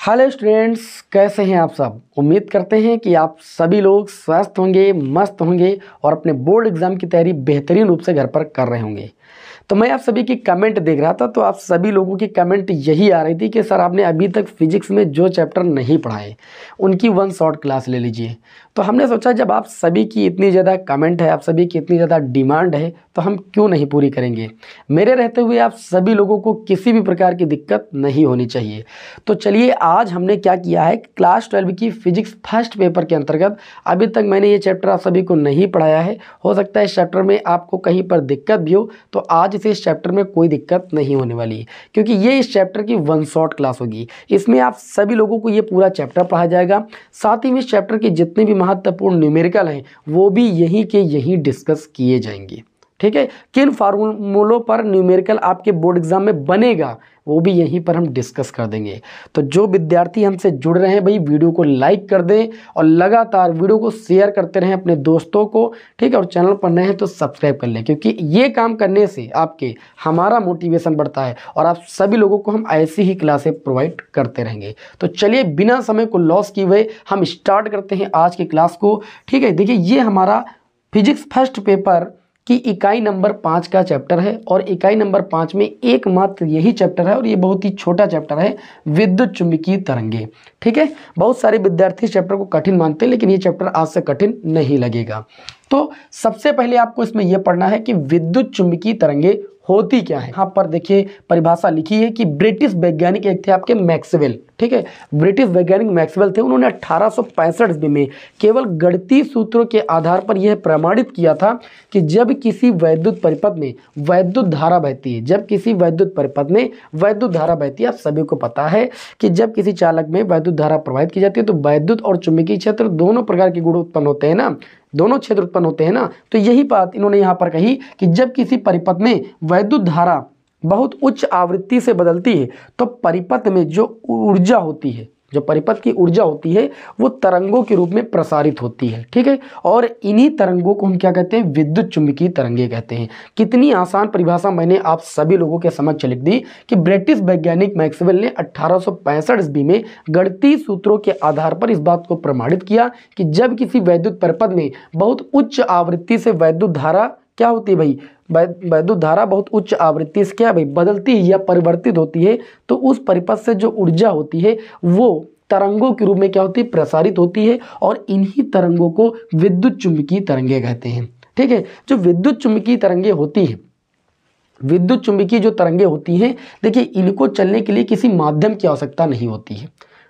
Hello students, कैसे हैं आप सब। उम्मीद करते हैं कि आप सभी लोग स्वस्थ होंगे, मस्त होंगे और अपने बोर्ड एग्जाम की तैयारी बेहतरीन रूप से घर पर कर रहे होंगे। तो मैं आप सभी की कमेंट देख रहा था, तो आप सभी लोगों की कमेंट यही आ रही थी कि सर आपने अभी तक फिजिक्स में जो चैप्टर नहीं पढ़ाए उनकी वन शॉट क्लास ले लीजिए। तो हमने सोचा जब आप सभी की इतनी ज़्यादा कमेंट है, आप सभी की इतनी ज़्यादा डिमांड है, तो हम क्यों नहीं पूरी करेंगे। मेरे रहते हुए आप सभी लोगों को किसी भी प्रकार की दिक्कत नहीं होनी चाहिए। तो चलिए, आज हमने क्या किया है, क्लास 12 की फिजिक्स फर्स्ट पेपर के अंतर्गत अभी तक मैंने ये चैप्टर आप सभी को नहीं पढ़ाया है। हो सकता है इस चैप्टर में आपको कहीं पर दिक्कत भी हो, तो आज से इस चैप्टर में कोई दिक्कत नहीं होने वाली है, क्योंकि ये इस चैप्टर की वन शॉट क्लास होगी। इसमें आप सभी लोगों को ये पूरा चैप्टर पढ़ाया जाएगा। साथ ही में इस चैप्टर के जितने भी महत्वपूर्ण न्यूमेरिकल हैं वो भी यहीं के यहीं डिस्कस किए जाएंगे। ठीक है, किन फार्मूलों पर न्यूमेरिकल आपके बोर्ड एग्जाम में बनेगा वो भी यहीं पर हम डिस्कस कर देंगे। तो जो विद्यार्थी हमसे जुड़ रहे हैं भाई, वीडियो को लाइक कर दें और लगातार वीडियो को शेयर करते रहें अपने दोस्तों को। ठीक है, और चैनल पर नए हैं तो सब्सक्राइब कर लें, क्योंकि ये काम करने से आपके हमारा मोटिवेशन बढ़ता है और आप सभी लोगों को हम ऐसी ही क्लासें प्रोवाइड करते रहेंगे। तो चलिए, बिना समय को लॉस किए हुए हम स्टार्ट करते हैं आज की क्लास को। ठीक है, देखिए ये हमारा फिजिक्स फर्स्ट पेपर कि इकाई नंबर 5 का चैप्टर है और इकाई नंबर 5 में एकमात्र यही चैप्टर है और ये बहुत ही छोटा चैप्टर है, विद्युत चुंबकीय तरंगे। ठीक है, बहुत सारे विद्यार्थी इस चैप्टर को कठिन मानते हैं, लेकिन ये चैप्टर आज से कठिन नहीं लगेगा। तो सबसे पहले आपको इसमें यह पढ़ना है कि विद्युत चुंबकीय तरंगे होती क्या है। यहाँ पर देखिए परिभाषा लिखी है कि ब्रिटिश वैज्ञानिक एक थे आपके मैक्सवेल। ठीक है, ब्रिटिश वैज्ञानिक मैक्सवेल थे। उन्होंने 1865 ईस्वी में केवल गणितीय सूत्रों के आधार पर यह प्रमाणित किया था कि जब किसी वैद्युत परिपथ में वैद्युत धारा बहती है, जब किसी वैद्युत परिपथ में वैद्युत धारा बहती है, आप सभी को पता है कि जब किसी चालक में वैद्युत धारा प्रवाहित की जाती है तो वैद्युत और चुंबकीय क्षेत्र दोनों प्रकार के गुण उत्पन्न होते हैं ना, दोनों क्षेत्र उत्पन्न होते हैं ना। तो यही बात इन्होंने यहाँ पर कही कि जब किसी परिपथ में वैद्युत धारा बहुत उच्च आवृत्ति से बदलती है तो परिपथ में जो ऊर्जा होती है, जो परिपथ की ऊर्जा होती है वो तरंगों के रूप में प्रसारित होती है। ठीक है, और इन्हीं तरंगों को हम क्या कहते हैं, विद्युत चुंबकीय तरंगे कहते हैं। कितनी आसान परिभाषा मैंने आप सभी लोगों के समक्ष लिख दी कि ब्रिटिश वैज्ञानिक मैक्सवेल ने 1865 ईस्वी में गणितीय सूत्रों के आधार पर इस बात को प्रमाणित किया कि जब किसी वैद्युत परिपथ में बहुत उच्च आवृत्ति से वैद्युत धारा क्या होती है भाई, वैद्युत धारा बहुत उच्च आवृत्ति से क्या भाई बदलती है या परिवर्तित होती है, तो उस परिपथ से जो ऊर्जा होती है वो तरंगों के रूप में क्या होती है, प्रसारित होती है। और इन्हीं तरंगों को विद्युत चुंबकीय तरंगे कहते हैं। ठीक है, जो विद्युत चुंबकीय तरंगे होती हैं, विद्युत चुंबकीय जो तरंगे होती हैं, देखिए इनको चलने के लिए किसी माध्यम की आवश्यकता नहीं होती है।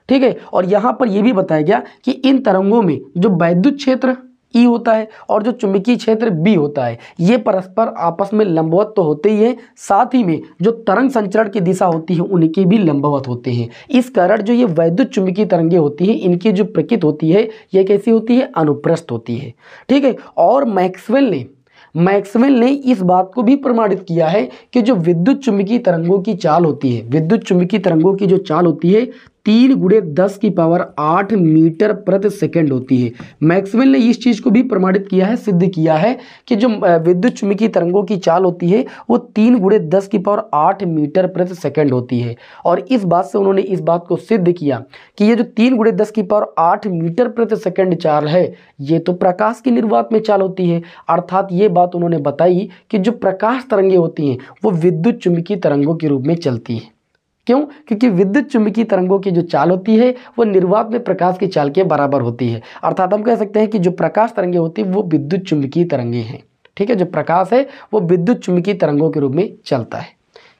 ठीक है, और यहाँ पर यह भी बताया गया कि इन तरंगों में जो वैद्युत क्षेत्र ई होता है और जो चुंबकीय क्षेत्र बी होता है, ये परस्पर आपस में लंबवत तो होते ही हैं, साथ ही में जो तरंग संचरण की दिशा होती है उनके भी लंबवत होते हैं। इस कारण जो ये वैद्युत चुंबकीय तरंगे होती हैं, इनकी जो प्रकृति होती है ये कैसी होती है, अनुप्रस्थ होती है। ठीक है, और मैक्सवेल ने इस बात को भी प्रमाणित किया है कि जो विद्युत चुंबकीय तरंगों की चाल होती है, विद्युत चुंबकीय तरंगों की जो चाल होती है 3 × 10⁸ मीटर प्रति सेकंड होती है। मैक्सवेल ने इस चीज को भी प्रमाणित किया है, सिद्ध किया है कि जो विद्युत चुंबकीय तरंगों की चाल होती है वो 3 × 10⁸ मीटर प्रति सेकंड होती है। और इस बात से उन्होंने इस बात को सिद्ध किया कि ये जो 3 × 10⁸ मीटर प्रति सेकंड चाल है ये तो प्रकाश की निर्वात में चाल होती है। अर्थात ये बात उन्होंने बताई कि जो प्रकाश तरंगे होती हैं वो विद्युत चुंबकीय तरंगों के रूप में चलती है। क्यों? क्योंकि विद्युत चुंबकीय तरंगों की जो चाल होती है वो निर्वात में प्रकाश की चाल के बराबर होती है। अर्थात हम कह सकते हैं कि जो प्रकाश तरंगे होती है वो विद्युत चुंबकीय तरंगे हैं। ठीक है, जो प्रकाश है वो विद्युत चुंबकीय तरंगों के रूप में चलता है।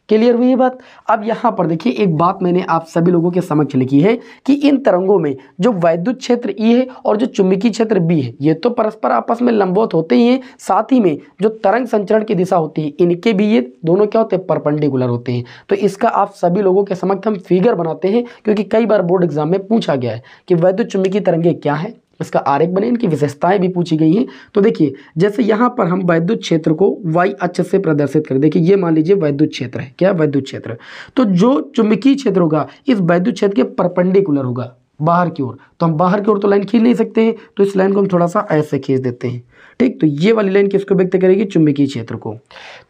क्लियर हुई ये बात। अब यहाँ पर देखिए एक बात मैंने आप सभी लोगों के समक्ष लिखी है कि इन तरंगों में जो वैद्युत क्षेत्र ई है और जो चुंबकीय क्षेत्र बी है ये तो परस्पर आपस में लंबवत होते ही हैं, साथ ही में जो तरंग संचरण की दिशा होती है इनके भी ये दोनों क्या होते हैं, परपेंडिकुलर होते हैं। तो इसका आप सभी लोगों के समक्ष हम फिगर बनाते हैं, क्योंकि कई बार बोर्ड एग्जाम में पूछा गया है कि वैद्युत चुंबकीय तरंगे क्या है, इसका आरेख बने, इनकी विशेषताएं भी पूछी गई हैं। तो देखिए जैसे यहाँ पर हम वैद्युत क्षेत्र को y अक्ष से प्रदर्शित करें, देखिए ये मान लीजिए वैद्युत क्षेत्र है, क्या वैद्युत क्षेत्र, तो जो चुंबकीय क्षेत्र होगा इस वैद्युत क्षेत्र के परपेंडिकुलर होगा। बाहर की ओर, तो हम बाहर की ओर तो लाइन खींच नहीं सकते हैं, तो इस लाइन को हम थोड़ा सा ऐसे खींच देते हैं। ठीक, तो ये वाली लाइन किसको व्यक्त करेगी? चुंबकीय क्षेत्र को।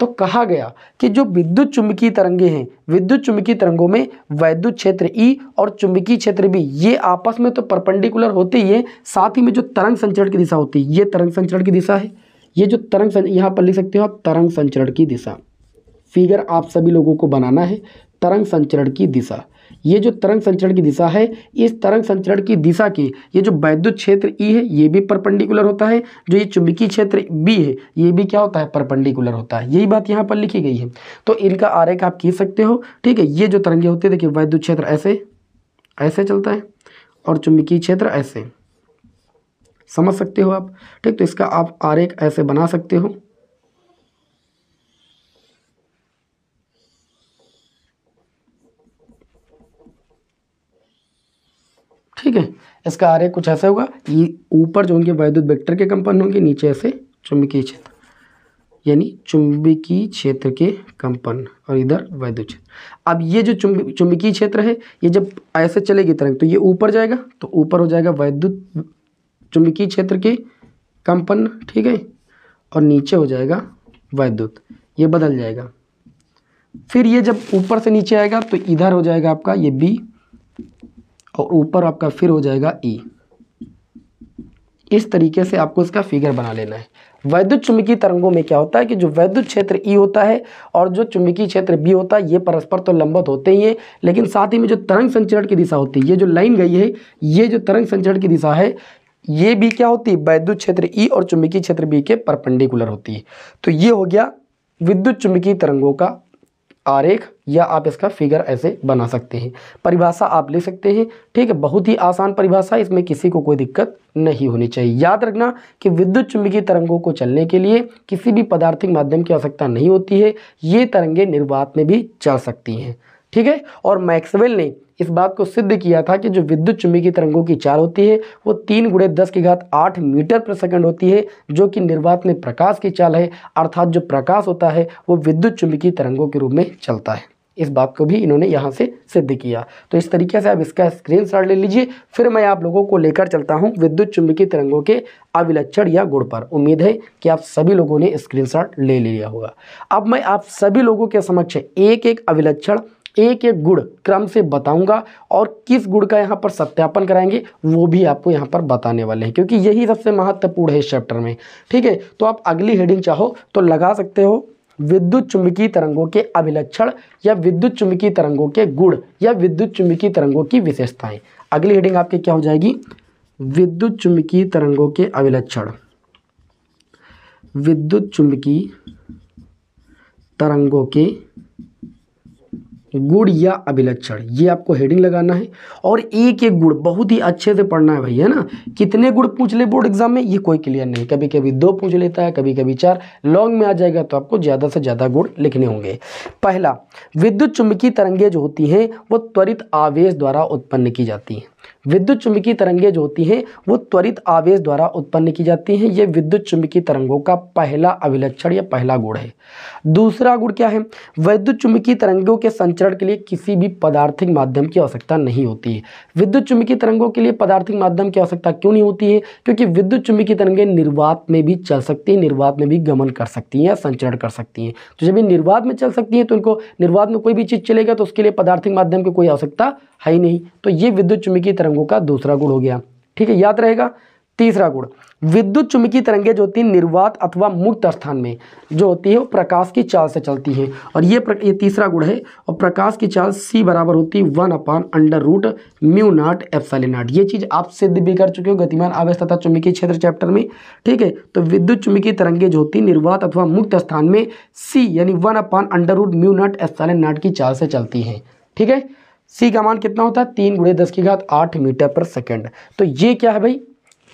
तो कहा गया कि जो विद्युत चुंबकीय तरंगे हैं, विद्युत चुंबकीय तरंगों में वैद्युत क्षेत्र E और चुंबकीय क्षेत्र B ये आपस में तो परपेंडिकुलर होते ही है, साथ ही में जो तरंग संचरण की दिशा होती है, ये तरंग संचरण की दिशा है, ये जो तरंग यहाँ पर लिख सकते हो आप तरंग संचरण की दिशा। फिगर आप सभी लोगों को बनाना है, तरंग संचरण की दिशा। ये जो तरंग संचरण की दिशा है, इस तरंग संचरण की दिशा की ये जो वैद्युत क्षेत्र E है ये भी परपेंडिकुलर होता है, जो ये चुंबकीय क्षेत्र B है ये भी क्या होता है? परपेंडिकुलर होता है। यही बात यहाँ पर लिखी गई है, तो इनका आरेख आप खींच सकते हो। ठीक है, ये जो तरंगे होती है, देखिए वैद्युत क्षेत्र ऐसे ऐसे चलता है और चुंबकीय क्षेत्र ऐसे, समझ सकते हो आप। ठीक, तो इसका आप आरेख ऐसे बना सकते हो। ठीक है, इसका आरेख कुछ ऐसा होगा, ये ऊपर जो उनके वैद्युत वेक्टर के कंपन होंगे, नीचे ऐसे चुंबकीय क्षेत्र, यानी चुंबकीय क्षेत्र के कंपन, और इधर वैद्युत क्षेत्र। अब ये जो चुंबकीय क्षेत्र है, ये जब ऐसे चलेगी तरंग तो ये ऊपर जाएगा, तो ऊपर हो जाएगा वैद्युत चुंबकीय क्षेत्र के कंपन। ठीक है, और नीचे हो जाएगा वैद्युत, ये बदल जाएगा। फिर ये जब ऊपर से नीचे आएगा तो इधर हो जाएगा आपका ये B, और ऊपर आपका फिर हो जाएगा E। इस तरीके से आपको इसका फिगर बना लेना है। वैद्युत चुंबकीय तरंगों में क्या होता है कि जो वैद्युत क्षेत्र E होता है और जो चुंबकीय क्षेत्र B होता है, ये परस्पर तो लंबवत होते ही हैं, लेकिन साथ ही में जो तरंग संचरण की दिशा होती है, ये जो लाइन गई है, ये जो तरंग संचरण की दिशा है, ये भी क्या होती है? वैद्युत क्षेत्र E और चुंबकीय क्षेत्र B के परपेंडिकुलर होती है। तो ये हो गया विद्युत चुंबकीय तरंगों का आरेख, या आप इसका फिगर ऐसे बना सकते हैं। परिभाषा आप ले सकते हैं। ठीक है, बहुत ही आसान परिभाषा, इसमें किसी को कोई दिक्कत नहीं होनी चाहिए। याद रखना कि विद्युत चुंबकीय तरंगों को चलने के लिए किसी भी पदार्थिक माध्यम की आवश्यकता नहीं होती है, ये तरंगे निर्वात में भी चल सकती हैं। ठीक है, और मैक्सवेल ने इस बात को सिद्ध किया था कि जो विद्युत चुंबकीय तरंगों की चाल होती है वो 3 × 10⁸ मीटर प्रति सेकंड होती है, जो कि निर्वात में प्रकाश की चाल है, अर्थात जो प्रकाश होता है वो विद्युत चुंबकीय तरंगों के रूप में चलता है। इस बात को भी इन्होंने यहाँ से सिद्ध किया। तो इस तरीके से आप इसका स्क्रीनशॉट ले लीजिए। फिर मैं आप लोगों को लेकर चलता हूँ विद्युत चुंबकीय तरंगों के अभिलक्षण या गुण पर। उम्मीद है कि आप सभी लोगों ने स्क्रीनशॉट ले लिया होगा। अब मैं आप सभी लोगों के समक्ष एक एक अभिलक्षण, एक एक गुण क्रम से बताऊंगा, और किस गुण का यहाँ पर सत्यापन कराएंगे वो भी आपको यहाँ पर बताने वाले हैं, क्योंकि यही सबसे महत्वपूर्ण है इस चैप्टर में। ठीक है, तो आप अगली हेडिंग चाहो तो लगा सकते हो, विद्युत चुंबकीय तरंगों के अभिलक्षण, या विद्युत चुंबकीय तरंगों के गुण, या विद्युत चुंबकीय तरंगों की विशेषताएं। अगली हेडिंग आपकी क्या हो जाएगी? विद्युत चुंबकीय तरंगों के अभिलक्षण, विद्युत चुंबकीय तरंगों के गुण या अभिलक्षण, ये आपको हेडिंग लगाना है। और एक एक गुण बहुत ही अच्छे से पढ़ना है भाई, है ना। कितने गुण पूछ ले बोर्ड एग्जाम में ये कोई क्लियर नहीं, कभी कभी 2 पूछ लेता है, कभी कभी 4, लॉन्ग में आ जाएगा तो आपको ज़्यादा से ज़्यादा गुण लिखने होंगे। पहला, विद्युत चुंबकीय तरंगें जो होती हैं वो त्वरित आवेश द्वारा उत्पन्न की जाती हैं। विद्युत चुंबकीय तरंगें जो होती हैं वो त्वरित आवेश द्वारा उत्पन्न की जाती हैं। ये विद्युत चुंबकीय तरंगों का पहला अभिलक्षण या पहला गुण है। दूसरा गुण क्या है? विद्युत चुंबकीय तरंगों के संचरण के लिए किसी भी पदार्थिक माध्यम की आवश्यकता नहीं होती है। विद्युत चुंबकीय तरंगों के लिए पदार्थिक माध्यम की आवश्यकता क्यों नहीं होती है? क्योंकि विद्युत चुंबकीय तरंगें निर्वात में भी चल सकती हैं, निर्वात में भी गमन कर सकती हैं या संचरण कर सकती हैं। तो जब ये निर्वात में चल सकती हैं तो इनको निर्वात में कोई भी चीज़ चलेगा तो उसके लिए पदार्थिक माध्यम की कोई आवश्यकता है ही नहीं। तो ये विद्युत चुंबकीय तरंगों का दूसरा गुण हो गया। ठीक है, याद रहेगा। तीसरा गुण, विद्युत चुंबकीय तरंगें जो होती हैं निर्वात अथवा मुक्त स्थान में जो होती है वो प्रकाश की चाल से चलती हैं, और ये तीसरा गुण है। और प्रकाश की चाल c बराबर होती है 1/√μ0 ये चीज़ आप सिद्ध भी कर चुके हो गतिमान आवेश तथा चुंबकीय क्षेत्र चैप्टर में। ठीक है, तो विद्युत चुंबकीय तरंगें जो होती है निर्वात अथवा मुक्त स्थान में c यानी 1/√μ0 की चाल से चलती हैं। ठीक है, c का मान कितना होता है? 3 × 10⁸ मीटर प्रति सेकंड। तो ये क्या है भाई?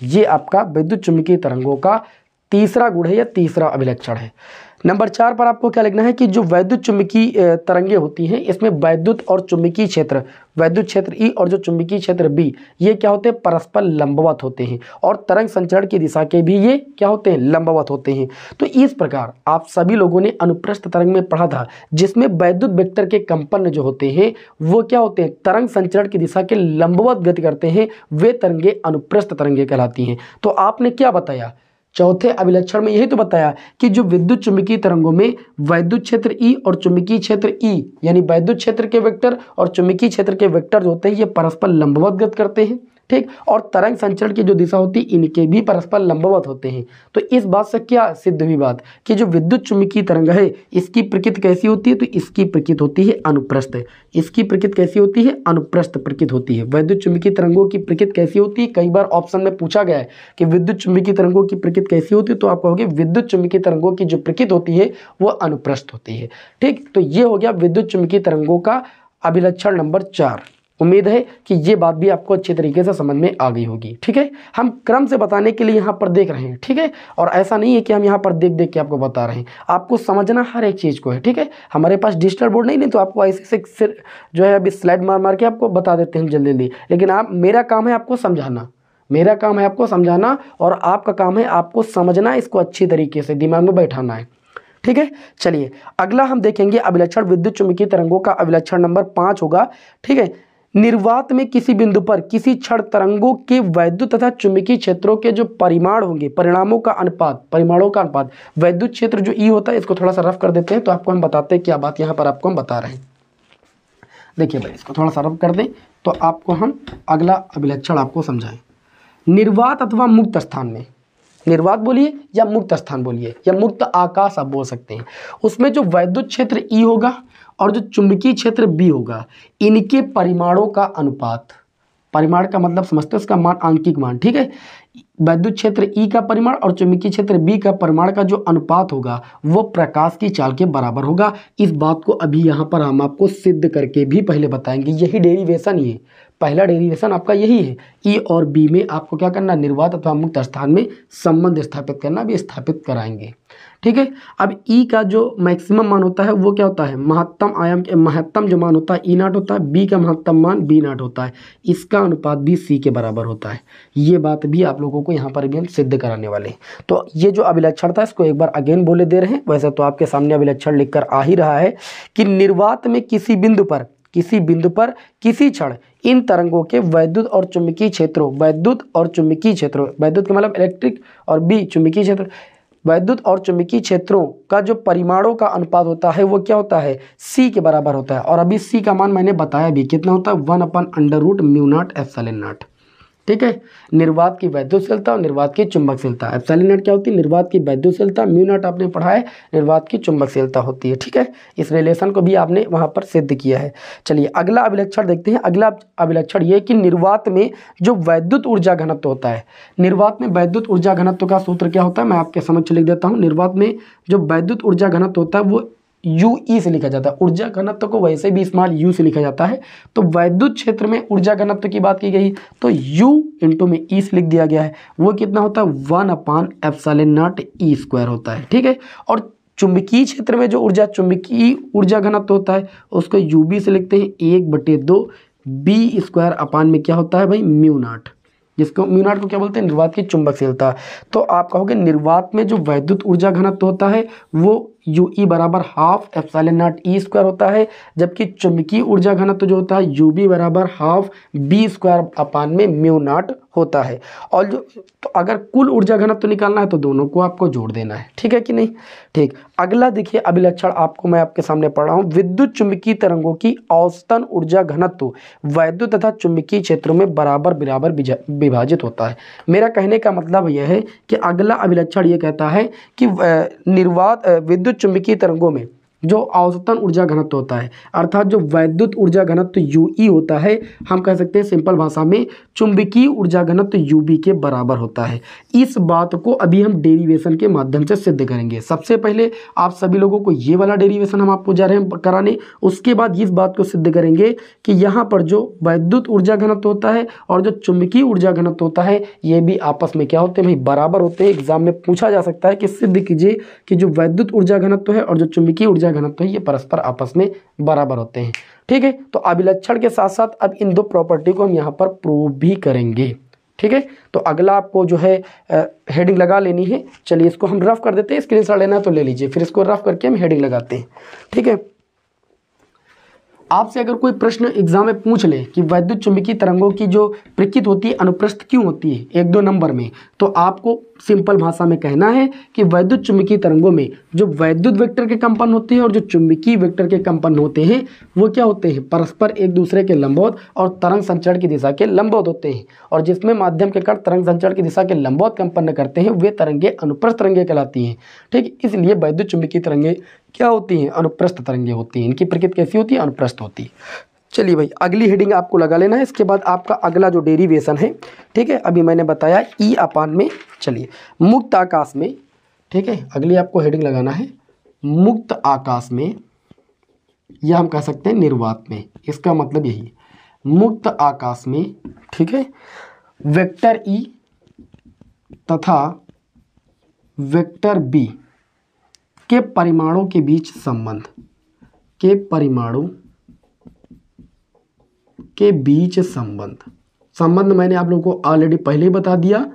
ये आपका विद्युत चुंबकीय तरंगों का तीसरा गुण है या तीसरा अभिलक्षण है। नंबर 4 पर आपको क्या लिखना है कि जो वैद्युत चुंबकीय तरंगे होती हैं इसमें वैद्युत और चुंबकीय क्षेत्र, वैद्युत क्षेत्र ई और जो चुंबकीय क्षेत्र बी, ये क्या होते हैं, परस्पर लंबवत होते हैं और तरंग संचरण की दिशा के भी ये क्या होते हैं, लंबवत होते हैं। तो इस प्रकार आप सभी लोगों ने अनुप्रस्थ तरंग में पढ़ा था, जिसमें वैद्युत वेक्टर के कंपन जो होते हैं वो क्या होते हैं, तरंग संचरण की दिशा के लंबवत गति करते हैं, वे तरंगे अनुप्रस्थ तरंगे कहलाती हैं। तो आपने क्या बताया, चौथे अभिलक्षण में यही तो बताया कि जो विद्युत चुंबकीय तरंगों में वैद्युत क्षेत्र ई और चुंबकीय क्षेत्र ई, यानी वैद्युत क्षेत्र के वेक्टर और चुंबकीय क्षेत्र के वेक्टर जो होते हैं ये परस्पर लंबवत गति करते हैं, ठीक, और तरंग संचरण की जो दिशा होती है इनके भी परस्पर लंबवत होते हैं। तो इस बात से क्या सिद्ध हुई बात कि जो विद्युत चुंबकीय तरंग है इसकी प्रकृति कैसी होती है, तो इसकी प्रकृति होती है अनुप्रस्थ। इसकी प्रकृति कैसी होती है, अनुप्रस्थ प्रकृति होती है। वैद्युत चुंबकीय तरंगों की प्रकृति कैसी होती है, कई बार ऑप्शन में पूछा गया है कि विद्युत चुंबकीय तरंगों की प्रकृति कैसी होती है, तो आप कहोगे विद्युत चुंबकीय तरंगों की जो प्रकृति होती है वो अनुप्रस्थ होती है, ठीक। तो ये हो गया विद्युत चुंबकीय तरंगों का अभिलक्षण नंबर 4। उम्मीद है कि ये बात भी आपको अच्छी तरीके से समझ में आ गई होगी, ठीक है। हम क्रम से बताने के लिए यहाँ पर देख रहे हैं, ठीक है, और ऐसा नहीं है कि हम यहाँ पर देख देख के आपको बता रहे हैं, आपको समझना हर एक चीज़ को है, ठीक है। हमारे पास डिजिटल बोर्ड नहीं तो आपको ऐसे से सिर्फ जो है अभी स्लाइड मार मार के आपको बता देते हैं जल्दी जल्दी, लेकिन मेरा काम है आपको समझाना, मेरा काम है आपको समझाना और आपका काम है आपको समझना, इसको अच्छी तरीके से दिमाग में बैठाना है, ठीक है। चलिए अगला हम देखेंगे अभिलक्षण विद्युत चुंबकीय तरंगों का अभिलक्षण नंबर 5 होगा, ठीक है। निर्वात में किसी बिंदु पर किसी क्षण तरंगों के वैद्युत तथा चुंबकीय क्षेत्रों के जो परिमाण होंगे, परिणामों का अनुपात, परिमाणों का अनुपात, वैद्युत क्षेत्र जो ई होता है इसको थोड़ा सा रफ कर देते हैं तो आपको हम बताते हैं क्या बात यहाँ पर आपको हम बता रहे हैं। देखिए भाई इसको थोड़ा सा रफ कर दें तो आपको हम अगला अभिलक्षण आपको समझाएं। निर्वात अथवा मुक्त स्थान में, निर्वात बोलिए या मुक्त स्थान बोलिए या मुक्त आकाश आप बोल सकते हैं, उसमें जो वैद्युत क्षेत्र ई होगा और जो चुंबकीय क्षेत्र बी होगा इनके परिमाणों का अनुपात, परिमाण का मतलब समझते हैं उसका मान, आंकिक मान, ठीक है। वैद्युत क्षेत्र ई का परिमाण और चुंबकीय क्षेत्र बी का परिमाण का जो अनुपात होगा वो प्रकाश की चाल के बराबर होगा। इस बात को अभी यहाँ पर हम आपको सिद्ध करके भी पहले बताएंगे, यही डेरिवेशन ही है, पहला डेरिवेशन आपका यही है। ई और बी में आपको क्या करना, निर्वात अथवा मुक्त स्थान में संबंध स्थापित करना, भी स्थापित कराएंगे, ठीक है। अब ई का जो मैक्सिमम मान होता है वो क्या होता है, महत्तम आयाम के महत्तम जो मान होता है ई नॉट होता है, बी का महत्तम मान बी नॉट होता है, इसका अनुपात भी सी के बराबर होता है। ये बात भी आप लोगों को यहाँ पर भी हम सिद्ध कराने वाले हैं। तो ये जो अभिलक्षण था इसको एक बार अगेन बोले दे रहे हैं, वैसे तो आपके सामने अभिलक्षण लिख कर आ ही रहा है कि निर्वात में किसी बिंदु पर किसी क्षण इन तरंगों के वैद्युत और चुंबकीय क्षेत्रों, वैद्युत और चुंबकीय क्षेत्रों, वैद्युत का मतलब इलेक्ट्रिक और बी चुंबकीय क्षेत्र, वैद्युत और चुंबकीय क्षेत्रों का जो परिमाणों का अनुपात होता है वो क्या होता है, सी के बराबर होता है। और अभी सी का मान मैंने बताया भी कितना होता है, 1/√μ0 एप्सिलॉन नॉट, ठीक है। निर्वात की वैद्युतशीलता और निर्वात की चुंबकशीलता, एप्सिलॉन नॉट क्या होती है, निर्वात की वैद्युतशीलता, म्यू नॉट आपने पढ़ा है निर्वात की चुंबकशीलता होती है, ठीक है। इस रिलेशन को भी आपने वहां पर सिद्ध किया है। चलिए अगला अभिलक्षण देखते हैं। अगला अभिलक्षण ये कि निर्वात में जो वैद्युत ऊर्जा घनत्व होता है, निर्वात में वैद्युत ऊर्जा घनत्व का सूत्र क्या होता है, मैं आपके समक्ष लिख देता हूँ। निर्वात में जो वैद्युत ऊर्जा घनत्व होता है वो UE से लिखा जाता है, ऊर्जा घनत्व को वैसे भी स्मॉल u से लिखा जाता है। तो वैद्युत क्षेत्र में ऊर्जा घनत्व की बात की गई तो U इंटू में E से लिख दिया गया है, वो कितना होता है 1/ε0 E² होता है, ठीक है। और चुंबकीय क्षेत्र में जो चुंबकीय ऊर्जा घनत्व होता है उसको UB से लिखते हैं 1/2 B² अपान में क्या होता है भाई μ0, जिसको μ0 को क्या बोलते हैं, निर्वात की चुंबकशीलता। तो आप कहोगे निर्वात में जो वैद्युत ऊर्जा घनत्व होता है वो UE बराबर ½ ε0 E² होता है, जबकि चुंबकीय ऊर्जा घनत्व जो होता है UB बराबर ½ B² अपान में μ0 होता है। और जो तो अगर कुल ऊर्जा घनत्व निकालना है तो दोनों को आपको जोड़ देना है, ठीक है कि नहीं, ठीक। अगला देखिए अभिलक्षण आपको मैं आपके सामने पढ़ रहा हूँ। विद्युत चुंबकीय तरंगों की औसतन ऊर्जा घनत्व वैद्युत तथा चुंबकीय क्षेत्रों में बराबर बराबर विभाजित होता है। मेरा कहने का मतलब यह है कि अगला अभिलक्षण ये कहता है कि निर्वात विद्युत चुंबकीय तरंगों में जो औसतन ऊर्जा घनत्व होता है, अर्थात जो वैद्युत ऊर्जा घनत्व यूई होता है, हम कह सकते हैं सिंपल भाषा में चुंबकीय ऊर्जा घनत्व यूबी के बराबर होता है। इस बात को अभी हम डेरिवेशन के माध्यम से सिद्ध करेंगे। सबसे पहले आप सभी लोगों को ये वाला डेरिवेशन हम आपको जा रहे हैं कराने, उसके बाद इस बात को सिद्ध करेंगे कि यहाँ पर जो वैद्युत ऊर्जा घनत्व होता है और जो चुंबकीय ऊर्जा घनत्व होता है ये भी आपस में क्या होते हैं भाई, बराबर होते हैं। एग्जाम में पूछा जा सकता है कि सिद्ध कीजिए कि जो वैद्युत ऊर्जा घनत्व है और जो चुंबकीय ऊर्जा घनत्व है ये परस्पर आपस में बराबर होते हैं। ठीक है, तो अभिलक्षण के साथ साथ अब इन दो प्रॉपर्टी को हम यहाँ पर प्रूव भी करेंगे। ठीक है, तो अगला आपको जो है हेडिंग लगा लेनी है। चलिए इसको हम रफ कर देते हैं, स्क्रीनशॉट लेना है तो ले लीजिए, फिर इसको रफ करके हम हेडिंग लगाते हैं। ठीक है, आपसे अगर कोई प्रश्न एग्जाम में पूछ ले कि वैद्युत चुंबकीय तरंगों की जो प्रकृति होती है अनुप्रस्थ क्यों होती है 1-2 नंबर में, तो आपको सिंपल भाषा में कहना है कि वैद्युत चुंबकीय तरंगों में जो वैद्युत वेक्टर के कंपन होते हैं और जो चुंबकीय वेक्टर के कंपन होते हैं वो क्या होते हैं, परस्पर एक दूसरे के लंबवत और तरंग संचरण की दिशा के लंबवत होते हैं। और जिसमें माध्यम के कण तरंग संचरण की दिशा के लंबवत कंपन करते हैं वे तरंगे अनुप्रस्थ तरंगे कहलाती हैं। ठीक, इसलिए वैद्युत चुंबकीय तरंगे क्या होती हैं, अनुप्रस्थ तरंगे होती हैं। इनकी प्रकृति कैसी होती है, अनुप्रस्थ होती है। चलिए भाई अगली हेडिंग आपको लगा लेना है, इसके बाद आपका अगला जो डेरिवेशन है, ठीक है, अभी मैंने बताया ई अपान में। चलिए मुक्त आकाश में, ठीक है, अगली आपको हेडिंग लगाना है मुक्त आकाश में, या हम कह सकते हैं निर्वात में। इसका मतलब यही है, मुक्त आकाश में, ठीक है, वेक्टर ई तथा वेक्टर बी के परिमाणों के बीच संबंध, के परिमाणों के बीच संबंध मैंने आप लोगों को ऑलरेडी पहले ही बता दिया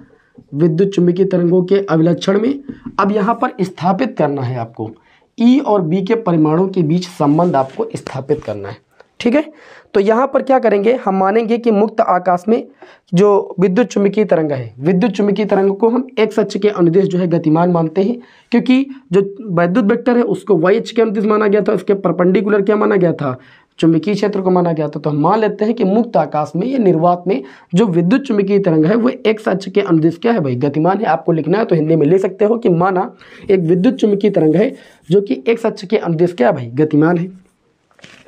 विद्युत चुंबकीय तरंगों के अभिलक्षण में। अब यहाँ पर स्थापित करना है आपको ई और बी के परिमाणों के बीच संबंध आपको स्थापित करना है। ठीक है, तो यहाँ पर क्या करेंगे, हम मानेंगे कि मुक्त आकाश में जो विद्युत चुंबकीय तरंग है, विद्युत चुंबकीय तरंग को हम एक्स अक्ष के अनुदिश जो है गतिमान मानते हैं, क्योंकि जो वैद्युत वेक्टर है उसको वाई अक्ष के अनुदिश माना गया था, उसके परपेंडिकुलर क्या माना गया था, चुंबकीय क्षेत्र को माना गया था। तो हम मान लेते हैं कि मुक्त आकाश में या निर्वात में जो विद्युत चुंबकीय तरंग है वो एक्स अक्ष के अनुदिश क्या है भाई, गतिमान है। आपको लिखना है तो हिंदी में ले सकते हो कि माना एक विद्युत चुंबकीय तरंग है जो कि एक्स अक्ष के अनुदिश क्या है भाई, गतिमान है।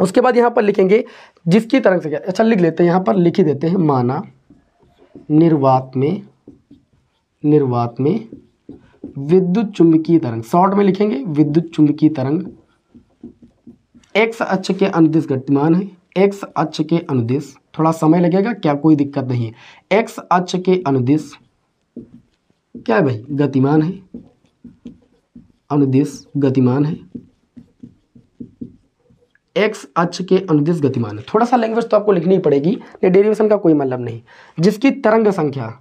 उसके बाद यहाँ पर लिखेंगे जिसकी तरंग संख्या, अच्छा लिख लेते हैं, यहाँ पर लिख ही देते हैं, माना निर्वात में विद्युत चुंबकीय तरंग, शॉर्ट में लिखेंगे विद्युत चुंबकीय तरंग एक्स अक्ष के अनुदिश गतिमान है। एक्स अक्ष के अनुदिश, थोड़ा समय लगेगा, क्या कोई दिक्कत नहीं है। एक्स अक्ष के अनुदिश क्या है भाई, गतिमान है, अनुदिश गतिमान है, एक्स अक्ष के अनुदिश गतिमान है। थोड़ा सा लैंग्वेज तो आपको लिखनी ही पड़ेगी, ये डेरिवेशन का कोई मतलब नहीं। जिसकी तरंग संख्या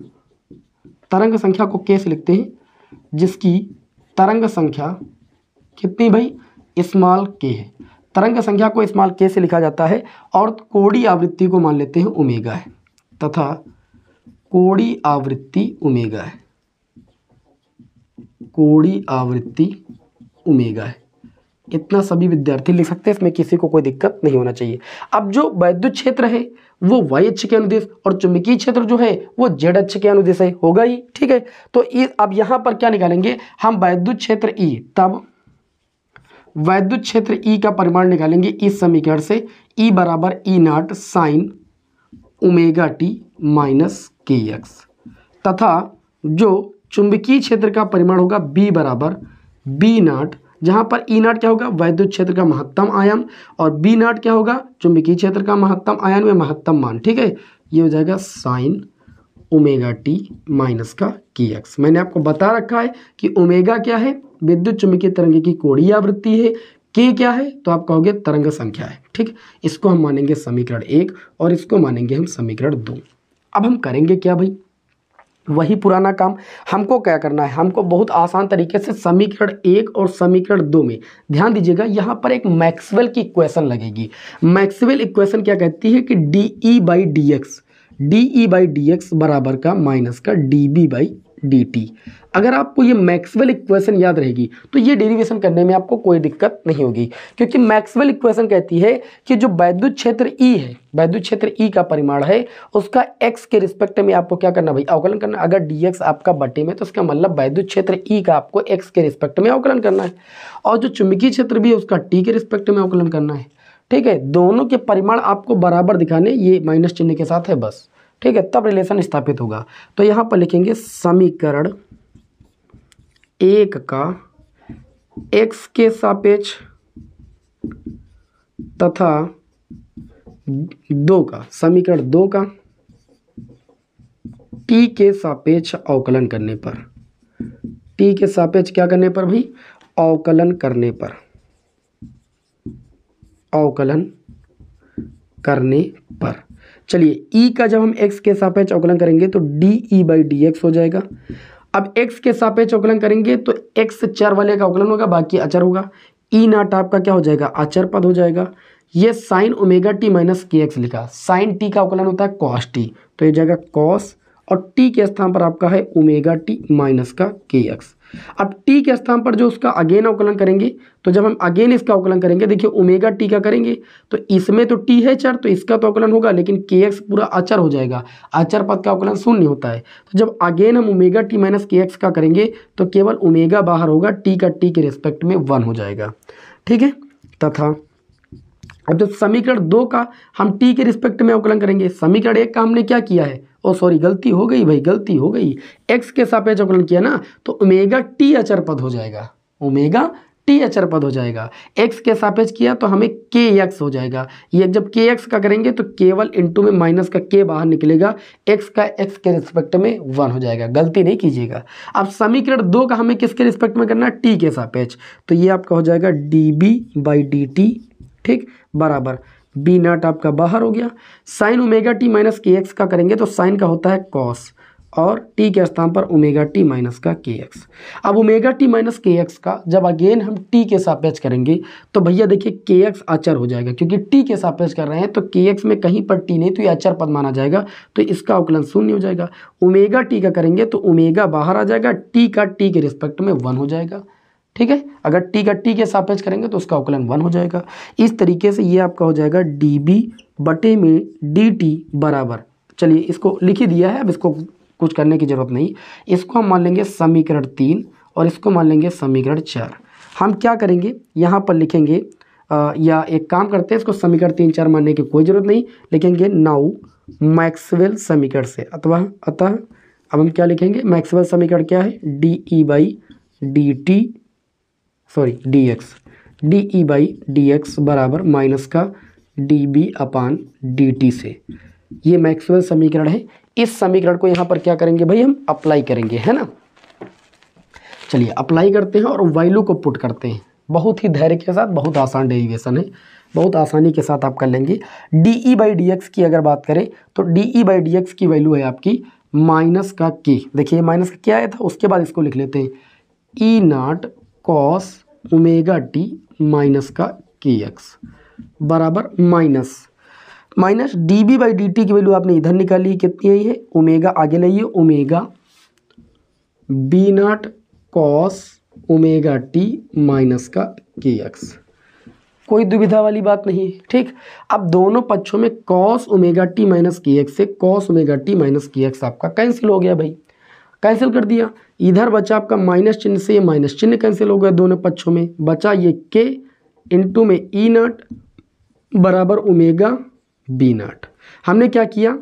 को कैसे लिखते हैं, जिसकी तरंग संख्या कितनी भाई, स्मॉल के है। तरंग संख्या को स्मॉल के से लिखा जाता है और कोणीय आवृत्ति को मान लेते हैं ओमेगा है, तथा कोणीय आवृत्ति ओमेगा है, कोणीय आवृत्ति ओमेगा है। इतना सभी विद्यार्थी लिख सकते हैं, इसमें किसी को कोई दिक्कत नहीं होना चाहिए। अब जो वैद्युत क्षेत्र है वो वाई अक्ष के अनुदिश और चुंबकीय क्षेत्र जो है वो जेड अक्ष के अनुदिश है, होगा ही। ठीक है, तो अब यहाँ पर क्या निकालेंगे हम, वैद्युत क्षेत्र ई, तब वैद्युत क्षेत्र ई का परिमाण निकालेंगे इस समीकरण से, ई बराबर E naught sine omega T minus k x, तथा जो चुंबकीय क्षेत्र का परिमाण होगा बी बराबर बी नॉट, जहाँ पर ई नॉट क्या होगा, वैद्युत क्षेत्र का महत्तम आयाम, और बी नॉट क्या होगा, चुंबकीय क्षेत्र का महत्तम आयाम में महत्तम मान। ठीक है, ये हो जाएगा साइन ओमेगा टी माइनस का की एक्स। मैंने आपको बता रखा है कि ओमेगा क्या है, विद्युत चुंबकीय तरंग की कोणीय आवृत्ति है, के क्या है तो आप कहोगे तरंग संख्या है। ठीक, इसको हम मानेंगे समीकरण 1 और इसको मानेंगे हम समीकरण 2। अब हम करेंगे क्या भाई, वही पुराना काम। हमको क्या करना है, हमको बहुत आसान तरीके से समीकरण 1 और समीकरण 2 में ध्यान दीजिएगा, यहाँ पर एक मैक्सवेल की इक्वेशन लगेगी। मैक्सवेल इक्वेशन क्या कहती है कि D E by D x बराबर का माइनस का डी बी बाई dt। अगर आपको ये मैक्सवेल इक्वेशन याद रहेगी तो ये डेरिवेशन करने में आपको कोई दिक्कत नहीं होगी, क्योंकि मैक्सवेल इक्वेशन कहती है कि जो वैद्युत क्षेत्र E है, वैद्युत क्षेत्र E का परिमाण है, उसका x के रिस्पेक्ट में आपको क्या करना भाई, अवकलन करना। अगर dx आपका बटे में तो उसका मतलब वैद्युत क्षेत्र E का आपको x के रिस्पेक्ट में अवकलन करना है, और जो चुंबकीय क्षेत्र भी है उसका t के रिस्पेक्ट में अवकलन करना है। ठीक है, दोनों के परिमाण आपको बराबर दिखाने, ये माइनस चिन्ह के साथ है बस। ठीक है, तब रिलेशन स्थापित होगा। तो यहाँ पर लिखेंगे समीकरण 1 का x के सापेक्ष तथा 2 का, समीकरण 2 का t के सापेक्ष अवकलन करने पर, t के सापेक्ष क्या करने पर भाई, अवकलन करने पर, अवकलन करने पर। चलिए e का जब हम x के सापेक्ष अवकलन करेंगे तो dE/dx हो जाएगा। अब x के सापेक्ष अवकलन करेंगे तो x चर वाले का अवकलन होगा, बाकी अचर होगा। ई नॉट आपका क्या हो जाएगा, अचर पद हो जाएगा। ये sign omega T minus k x लिखा, साइन टी का अवकलन होता है कॉस टी, तो ये जाएगा कॉस, और टी के स्थान पर आपका है ओमेगा टी माइनस का के एक्स। अब टी के स्थान पर जो उसका अगेन अवकलन करेंगे, तो जब हम अगेन इसका अवकलन करेंगे, देखिए ओमेगा टी का करेंगे तो इसमें तो टी है चर, तो इसका तो अवकलन होगा, लेकिन के एक्स पूरा अचर हो जाएगा, अचर पद का अवकलन शून्य होता है। तो जब अगेन हम omega T minus k x का करेंगे तो केवल ओमेगा बाहर होगा, टी का टी के रिस्पेक्ट में 1 हो जाएगा। ठीक है, तथा अब जो समीकरण 2 का हम t के रिस्पेक्ट में अवकलन करेंगे, समीकरण 1 का हमने क्या किया है, ओ सॉरी गलती हो गई भाई, गलती हो गई, x के सापेक्ष अवकलन किया ना, तो ओमेगा टी अचर पद हो जाएगा, ओमेगा टी अचर पद हो जाएगा। x के सापेक्ष किया तो हमें kx हो जाएगा। ये जब kx का करेंगे तो केवल इंटू में माइनस का k बाहर निकलेगा, x का x के रिस्पेक्ट में 1 हो जाएगा, गलती नहीं कीजिएगा। अब समीकरण 2 का हमें किसके रिस्पेक्ट में करना है, t के सापेक्ष, तो ये आपका हो जाएगा dB/dt, ठीक, बराबर बी नॉट आपका बाहर हो गया। Sign omega T minus k x का करेंगे तो साइन का होता है कॉस, और टी के स्थान पर ओमेगा टी माइनस का के एक्स। अब omega T minus k x का जब अगेन हम टी के सापेक्ष करेंगे तो भैया देखिए के एक्स अचर हो जाएगा, क्योंकि टी के सापेक्ष कर रहे हैं तो के एक्स में कहीं पर टी नहीं, तो ये अचर पद माना जाएगा, तो इसका अवकलन शून्य हो जाएगा। ओमेगा टी का करेंगे तो ओमेगा बाहर आ जाएगा, टी का टी के रिस्पेक्ट में 1 हो जाएगा। ठीक है, अगर टी का टी के सापेक्ष करेंगे तो उसका अवकलन 1 हो जाएगा। इस तरीके से ये आपका हो जाएगा dB/dt बराबर, चलिए इसको लिख ही दिया है, अब इसको कुछ करने की जरूरत नहीं। इसको हम मान लेंगे समीकरण 3 और इसको मान लेंगे समीकरण 4। हम क्या करेंगे, यहाँ पर लिखेंगे या एक काम करते हैं, इसको समीकरण 3 4 मानने की कोई ज़रूरत नहीं, लिखेंगे नाउ मैक्सवेल समीकरण से, अतः अब हम क्या लिखेंगे, मैक्सवेल समीकरण क्या है, dE/dx बराबर माइनस का dB/dt से, ये मैक्सवेल समीकरण है। इस समीकरण को यहाँ पर क्या करेंगे भाई, हम अप्लाई करेंगे, है ना। चलिए अप्लाई करते हैं और वैल्यू को पुट करते हैं, बहुत ही धैर्य के साथ, बहुत आसान डेरिवेशन है, बहुत आसानी के साथ आप कर लेंगे। dE/dx की अगर बात करें तो dE/dx की वैल्यू है आपकी माइनस का k, देखिए माइनस का क्या आया था, उसके बाद इसको लिख लेते हैं E naught cos omega T minus का के एक्स बराबर माइनस dB/dt की वैल्यू आपने इधर निकाली, कितनी आई है, ओमेगा आगे लाइए, omega B naught cos omega T minus का के एक्स, कोई दुविधा वाली बात नहीं है। ठीक, अब दोनों पक्षों में cos omega T minus k x से cos omega T minus k x आपका कैंसिल हो गया भाई, कैंसिल कर दिया। इधर बचा आपका माइनस चिन्ह से ये माइनस चिन्ह कैंसिल हो गया, दोनों पक्षों में बचा ये के इंटू में ई नॉट बराबर ओमेगा बी नॉट। हमने क्या किया,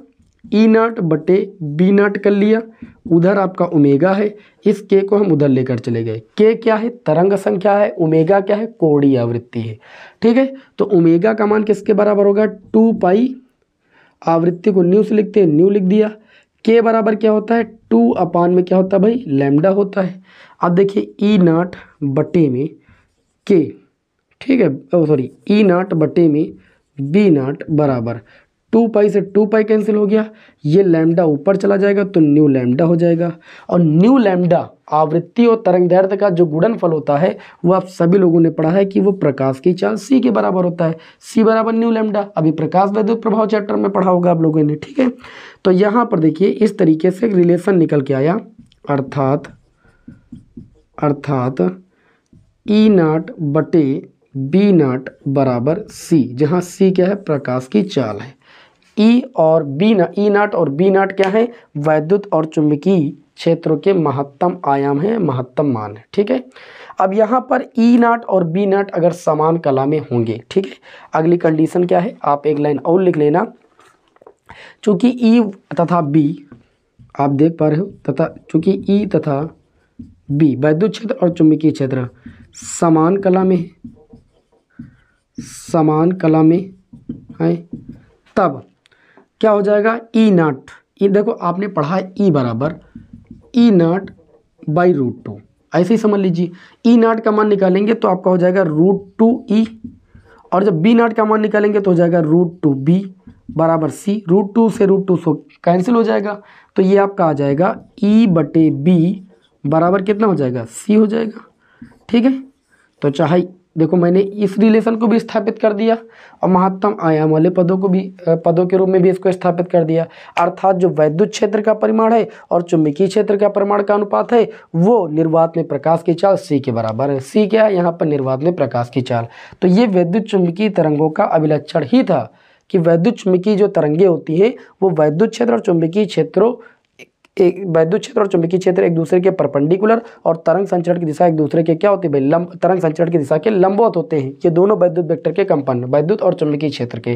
ई नॉट बटे बी नॉट कर लिया, उधर आपका ओमेगा है, इस के को हम उधर लेकर चले गए। के क्या है, तरंग संख्या है, ओमेगा क्या है, कोणीय आवृत्ति है। ठीक है, तो ओमेगा का मान किसके बराबर होगा, 2 पाई, आवृत्ति को न्यू से लिखते हैं, न्यू लिख दिया। के बराबर क्या होता है, 2 में क्या होता है भाई, लैम्डा होता है। अब देखिए ई नॉट बटे में के, ठीक है, सॉरी ई नॉट बटे में बी नॉट बराबर 2 पाई से 2 पाई कैंसिल हो गया, ये लैम्डा ऊपर चला जाएगा तो न्यू लैम्डा हो जाएगा। और न्यू लैम्डा आवृत्ति और तरंगदैर्ध्य का जो गुणनफल होता है वो आप सभी लोगों ने पढ़ा है कि वो प्रकाश की चाल सी के बराबर होता है, सी बराबर न्यू लैम्डा, अभी प्रकाश वैद्युत प्रभाव चैप्टर में पढ़ा होगा आप लोगों ने। ठीक है, तो यहाँ पर देखिए इस तरीके से रिलेशन निकल के आया, अर्थात ई नॉट बटे बी नॉट बराबर सी, जहाँ सी क्या है, प्रकाश की चाल है। ई नॉट और बी नॉट क्या है, वैद्युत और चुंबकीय क्षेत्रों के महत्तम आयाम है, महत्तम मान है। ठीक है, अब यहाँ पर ई नॉट और बी नॉट अगर समान कला में होंगे, ठीक है, अगली कंडीशन क्या है, आप एक लाइन और लिख लेना, चूंकि ई तथा बी आप देख पा रहे हो, तथा चूंकि ई तथा बी वैद्युत क्षेत्र और चुंबकीय क्षेत्र समान कला में है, तब क्या हो जाएगा, ई नॉट, ये देखो आपने पढ़ा है ई बराबर ई नॉट बाई √2, ऐसे ही समझ लीजिए। ई नॉट का मान निकालेंगे तो आपका हो जाएगा √2e, और जब बी नॉट का मान निकालेंगे तो हो जाएगा √2b बराबर सी। √2 से √2 कैंसिल हो जाएगा, तो ये आपका आ जाएगा E/b बराबर कितना हो जाएगा, सी हो जाएगा। ठीक है, तो चाहे देखो मैंने इस रिलेशन को भी स्थापित कर दिया और महत्तम आयाम वाले पदों के रूप में भी इसको स्थापित कर दिया, अर्थात जो वैद्युत क्षेत्र का परिमाण है और चुंबकीय क्षेत्र का परिमाण का अनुपात है वो निर्वात में प्रकाश की चाल सी के बराबर है। सी क्या है, यहाँ पर निर्वात में प्रकाश की चाल। तो ये वैद्युत चुंबकीय तरंगों का अभिलक्षण ही था कि वैद्युत चुंबकीय जो तरंगे होती हैं वो वैद्युत क्षेत्र और चुंबकीय क्षेत्रों एक दूसरे के परपेंडिकुलर और तरंग संचरण की दिशा एक दूसरे के क्या होती है भाई, तरंग संचरण की दिशा के लंबवत होते हैं। ये दोनों वैद्युत वेक्टर के कंपन, वैद्युत और चुंबकीय क्षेत्र के।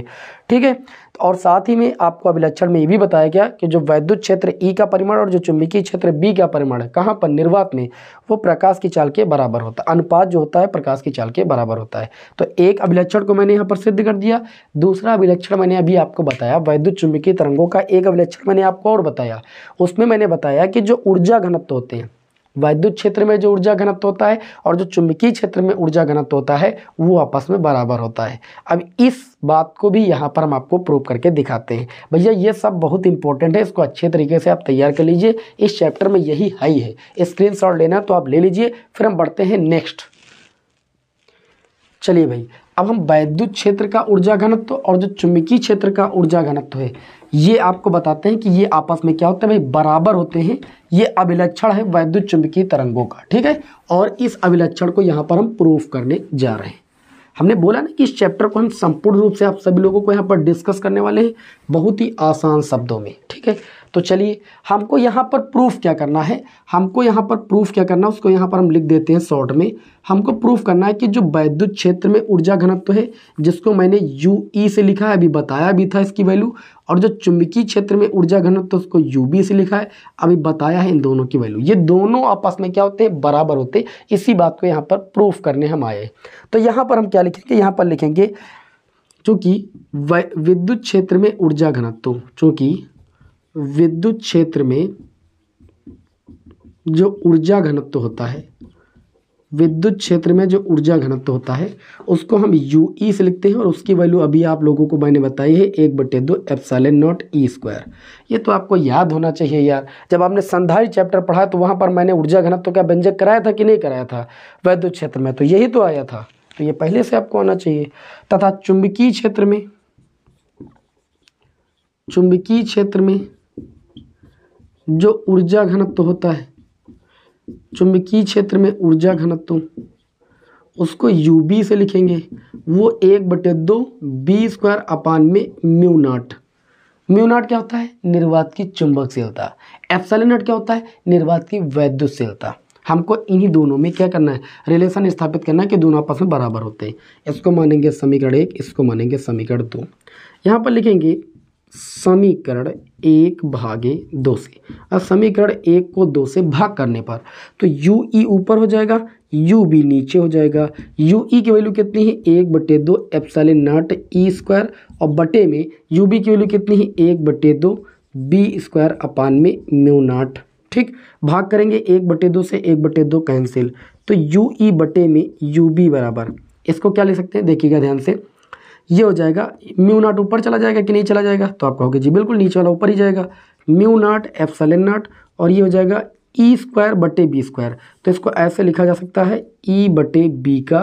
ठीक है, और साथ ही में आपको अभिलक्षण में ये भी बताया गया कि जो वैद्युत क्षेत्र ई का परिमाण और जो चुंबकीय क्षेत्र बी का परिमाण है कहाँ पर, निर्वात में, वो प्रकाश की चाल के बराबर होता है। अनुपात जो होता है प्रकाश की चाल के बराबर होता है। तो एक अभिलक्षण को मैंने यहाँ पर सिद्ध कर दिया। दूसरा अभिलक्षण मैंने अभी आपको बताया, वैद्युत चुंबकीय तरंगों का एक अभिलक्षण मैंने आपको और बताया। उसमें मैंने बताया कि जो ऊर्जा घनत्व होते हैं, वैद्युत क्षेत्र में जो ऊर्जा घनत्व होता है और जो चुंबकीय क्षेत्र में ऊर्जा घनत्व होता है वो आपस में बराबर होता है। अब इस बात को भी यहाँ पर हम आपको प्रूव करके दिखाते हैं। भैया ये सब बहुत इंपॉर्टेंट है, इसको अच्छे तरीके से आप तैयार कर लीजिए। इस चैप्टर में यही है ही है, स्क्रीनशॉट लेना तो आप ले लीजिए। फिर हम बढ़ते हैं नेक्स्ट। चलिए भाई, अब हम वैद्युत क्षेत्र का ऊर्जा घनत्व और जो चुंबकीय क्षेत्र का ऊर्जा घनत्व है ये आपको बताते हैं कि ये आपस में क्या होता है भाई, बराबर होते हैं। ये अभिलक्षण है वैद्युत चुंबकीय तरंगों का। ठीक है, और इस अभिलक्षण को यहाँ पर हम प्रूफ करने जा रहे हैं। हमने बोला ना कि इस चैप्टर को हम संपूर्ण रूप से आप सभी लोगों को यहाँ पर डिस्कस करने वाले हैं, बहुत ही आसान शब्दों में। ठीक है, तो चलिए हमको यहाँ पर प्रूफ क्या करना है, उसको यहाँ पर हम लिख देते हैं शॉर्ट में। हमको प्रूफ करना है कि जो वैद्युत क्षेत्र में ऊर्जा घनत्व है जिसको मैंने UE से लिखा है, अभी बताया भी था इसकी वैल्यू, और जो चुंबकीय क्षेत्र में ऊर्जा घनत्व उसको UB से लिखा है, अभी बताया है इन दोनों की वैल्यू। ये दोनों आपस में क्या होते हैं, बराबर होते हैं। इसी बात को यहाँ पर प्रूफ करने हम आए। तो यहाँ पर हम क्या लिखेंगे, यहाँ पर लिखेंगे चूँकि विद्युत क्षेत्र में ऊर्जा घनत्व, चूँकि विद्युत क्षेत्र में जो ऊर्जा घनत्व होता है, विद्युत क्षेत्र में जो ऊर्जा घनत्व होता है उसको हम UE से लिखते हैं, और उसकी वैल्यू अभी आप लोगों को मैंने बताई है 1/2 ε0 E²। ये तो आपको याद होना चाहिए यार। जब आपने संधारित्र चैप्टर पढ़ा तो वहाँ पर मैंने ऊर्जा घनत्व का व्यंजक कराया था कि नहीं कराया था, वैद्युत क्षेत्र में तो यही तो आया था, तो ये पहले से आपको आना चाहिए। तथा चुंबकीय क्षेत्र में जो ऊर्जा घनत्व होता है, चुंबकीय क्षेत्र में ऊर्जा घनत्व उसको UB से लिखेंगे, वो 1/2 B² अपान में μ0। μ0 क्या होता है, निर्वात की चुंबकशीलता। ε0 क्या होता है, निर्वात की वैद्युतशीलता। हमको इन्हीं दोनों में क्या करना है, रिलेशन स्थापित करना है कि दोनों आपस में बराबर होते हैं। इसको मानेंगे समीकरण 1, इसको मानेंगे समीकरण 2। यहाँ पर लिखेंगे समीकरण 1/2 से। अब समीकरण 1 को 2 से भाग करने पर तो UE ऊपर हो जाएगा, UB नीचे हो जाएगा। UE की वैल्यू कितनी है, 1/2 ε0 E², और बटे में UB की वैल्यू कितनी है, 1/2 B² अपान में μ0। ठीक, भाग करेंगे 1/2 से, 1/2 कैंसिल, तो UE बटे में UB बराबर, इसको क्या ले सकते हैं देखिएगा ध्यान से, ये हो जाएगा μ0 ऊपर चला जाएगा कि नहीं चला जाएगा, तो आप कहोगे जी बिल्कुल नीचे वाला ऊपर ही जाएगा, μ0 ε0, और ये हो जाएगा E² बटे B²। तो इसको ऐसे लिखा जा सकता है E/B का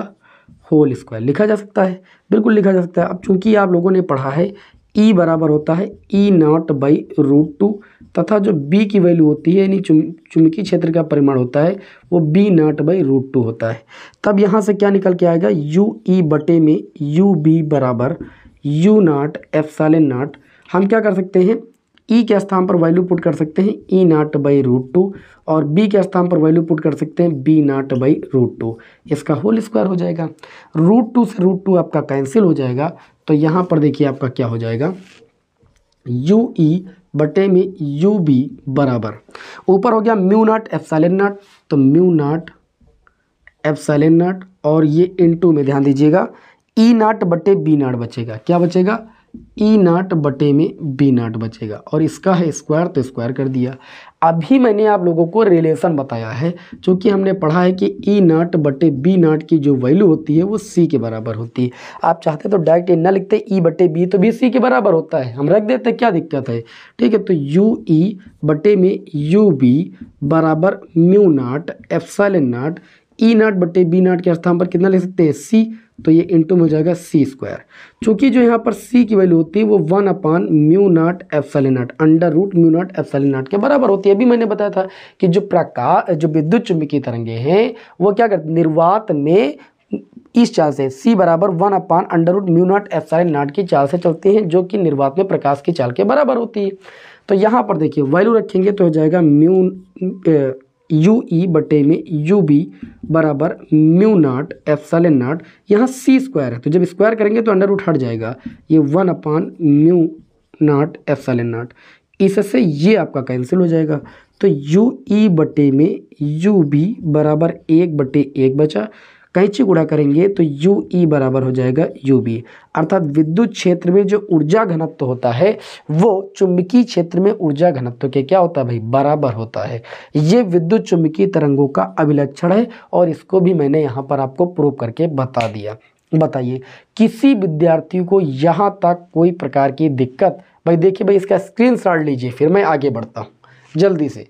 होल स्क्वायर लिखा जा सकता है, बिल्कुल लिखा जा सकता है। अब चूंकि आप लोगों ने पढ़ा है E बराबर होता है E0/√2 तथा जो बी की वैल्यू होती है यानी चुंबकीय क्षेत्र का परिमाण होता है वो B0/√2 होता है। तब यहाँ से क्या निकल के आएगा, UE बटे में UB बराबर U0 एप्सिलॉन0। हम क्या कर सकते हैं, E के स्थान पर वैल्यू पुट कर सकते हैं E0/√2 और B के स्थान पर वैल्यू पुट कर सकते हैं B0/√2। इसका होल स्क्वायर हो जाएगा। √2 से √2 आपका कैंसिल हो जाएगा। तो यहाँ पर देखिए आपका क्या हो जाएगा, UE बटे में UB बराबर ऊपर हो गया μ0 एप्सिलॉन0, तो μ0 एप्सिलॉन0 और ये इनटू में ध्यान दीजिएगा E0 बटे B0 बचेगा। क्या बचेगा, E0 बटे में B0 बचेगा और इसका है स्क्वायर तो स्क्वायर कर दिया। अभी मैंने आप लोगों को रिलेशन बताया है, क्योंकि हमने पढ़ा है कि E0 बटे B0 की जो वैल्यू होती है वो C के बराबर होती है। आप चाहते तो डायरेक्ट ना लिखते E बटे B, तो भी C के बराबर होता है, हम रख देते, क्या दिक्कत है। ठीक है, तो UE बटे में UB बराबर μ0 एप्सिलॉन0। E0 बटे B0 के स्थान पर कितना ले सकते हैं, C, तो ये इंटू में हो जाएगा C²। चूँकि जो यहाँ पर C की वैल्यू होती है वो 1/μ0 एप्सिलॉन0 √μ0 एप्सिलॉन0 के बराबर होती है। अभी मैंने बताया था कि जो विद्युत चुम्बकीय तरंगे हैं वो क्या करते, निर्वात में इस चाल से C बराबर 1/√μ0 एप्सिलॉन0 की चाल से चलती हैं, जो कि निर्वात में प्रकाश की चाल के बराबर होती है। तो यहाँ पर देखिए वैल्यू रखेंगे तो हो जाएगा UE बटे में UB बराबर μ0 एप्सिलॉन0। यहाँ C² है तो जब स्क्वायर करेंगे तो अंडर रूट हट जाएगा, ये 1/μ0 एप्सिलॉन0। इससे ये आपका कैंसिल हो जाएगा। तो UE बटे में UB बराबर 1/1 बचा, कैंची गुणा करेंगे तो UE बराबर हो जाएगा UB। अर्थात विद्युत क्षेत्र में जो ऊर्जा घनत्व होता है वो चुंबकीय क्षेत्र में ऊर्जा घनत्व के क्या होता है भाई, बराबर होता है। ये विद्युत चुंबकीय तरंगों का अभिलक्षण है और इसको भी मैंने यहाँ पर आपको प्रूव करके बता दिया। बताइए किसी विद्यार्थी को यहाँ तक कोई प्रकार की दिक्कत, भाई देखिए भाई इसका स्क्रीनशॉट लीजिए, फिर मैं आगे बढ़ता हूँ जल्दी से।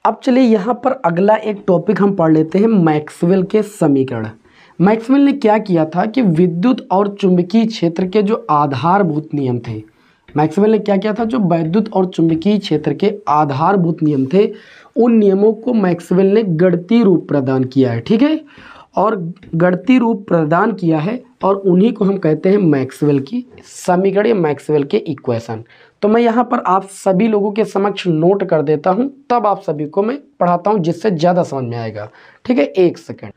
अब चलिए यहाँ पर अगला एक टॉपिक हम पढ़ लेते हैं, मैक्सवेल के समीकरण। मैक्सवेल ने क्या किया था कि विद्युत और चुंबकीय क्षेत्र के जो आधारभूत नियम थे, मैक्सवेल ने क्या किया था, जो विद्युत और चुंबकीय क्षेत्र के आधारभूत नियम थे उन नियमों को मैक्सवेल ने गणितीय रूप प्रदान किया है। ठीक है, और गणितीय रूप प्रदान किया है और उन्हीं को हम कहते हैं मैक्सवेल की समीकरण या मैक्सवेल के इक्वेशन। तो मैं यहाँ पर आप सभी लोगों के समक्ष नोट कर देता हूँ, तब आप सभी को मैं पढ़ाता हूँ जिससे ज़्यादा समझ में आएगा। ठीक है, एक सेकंड।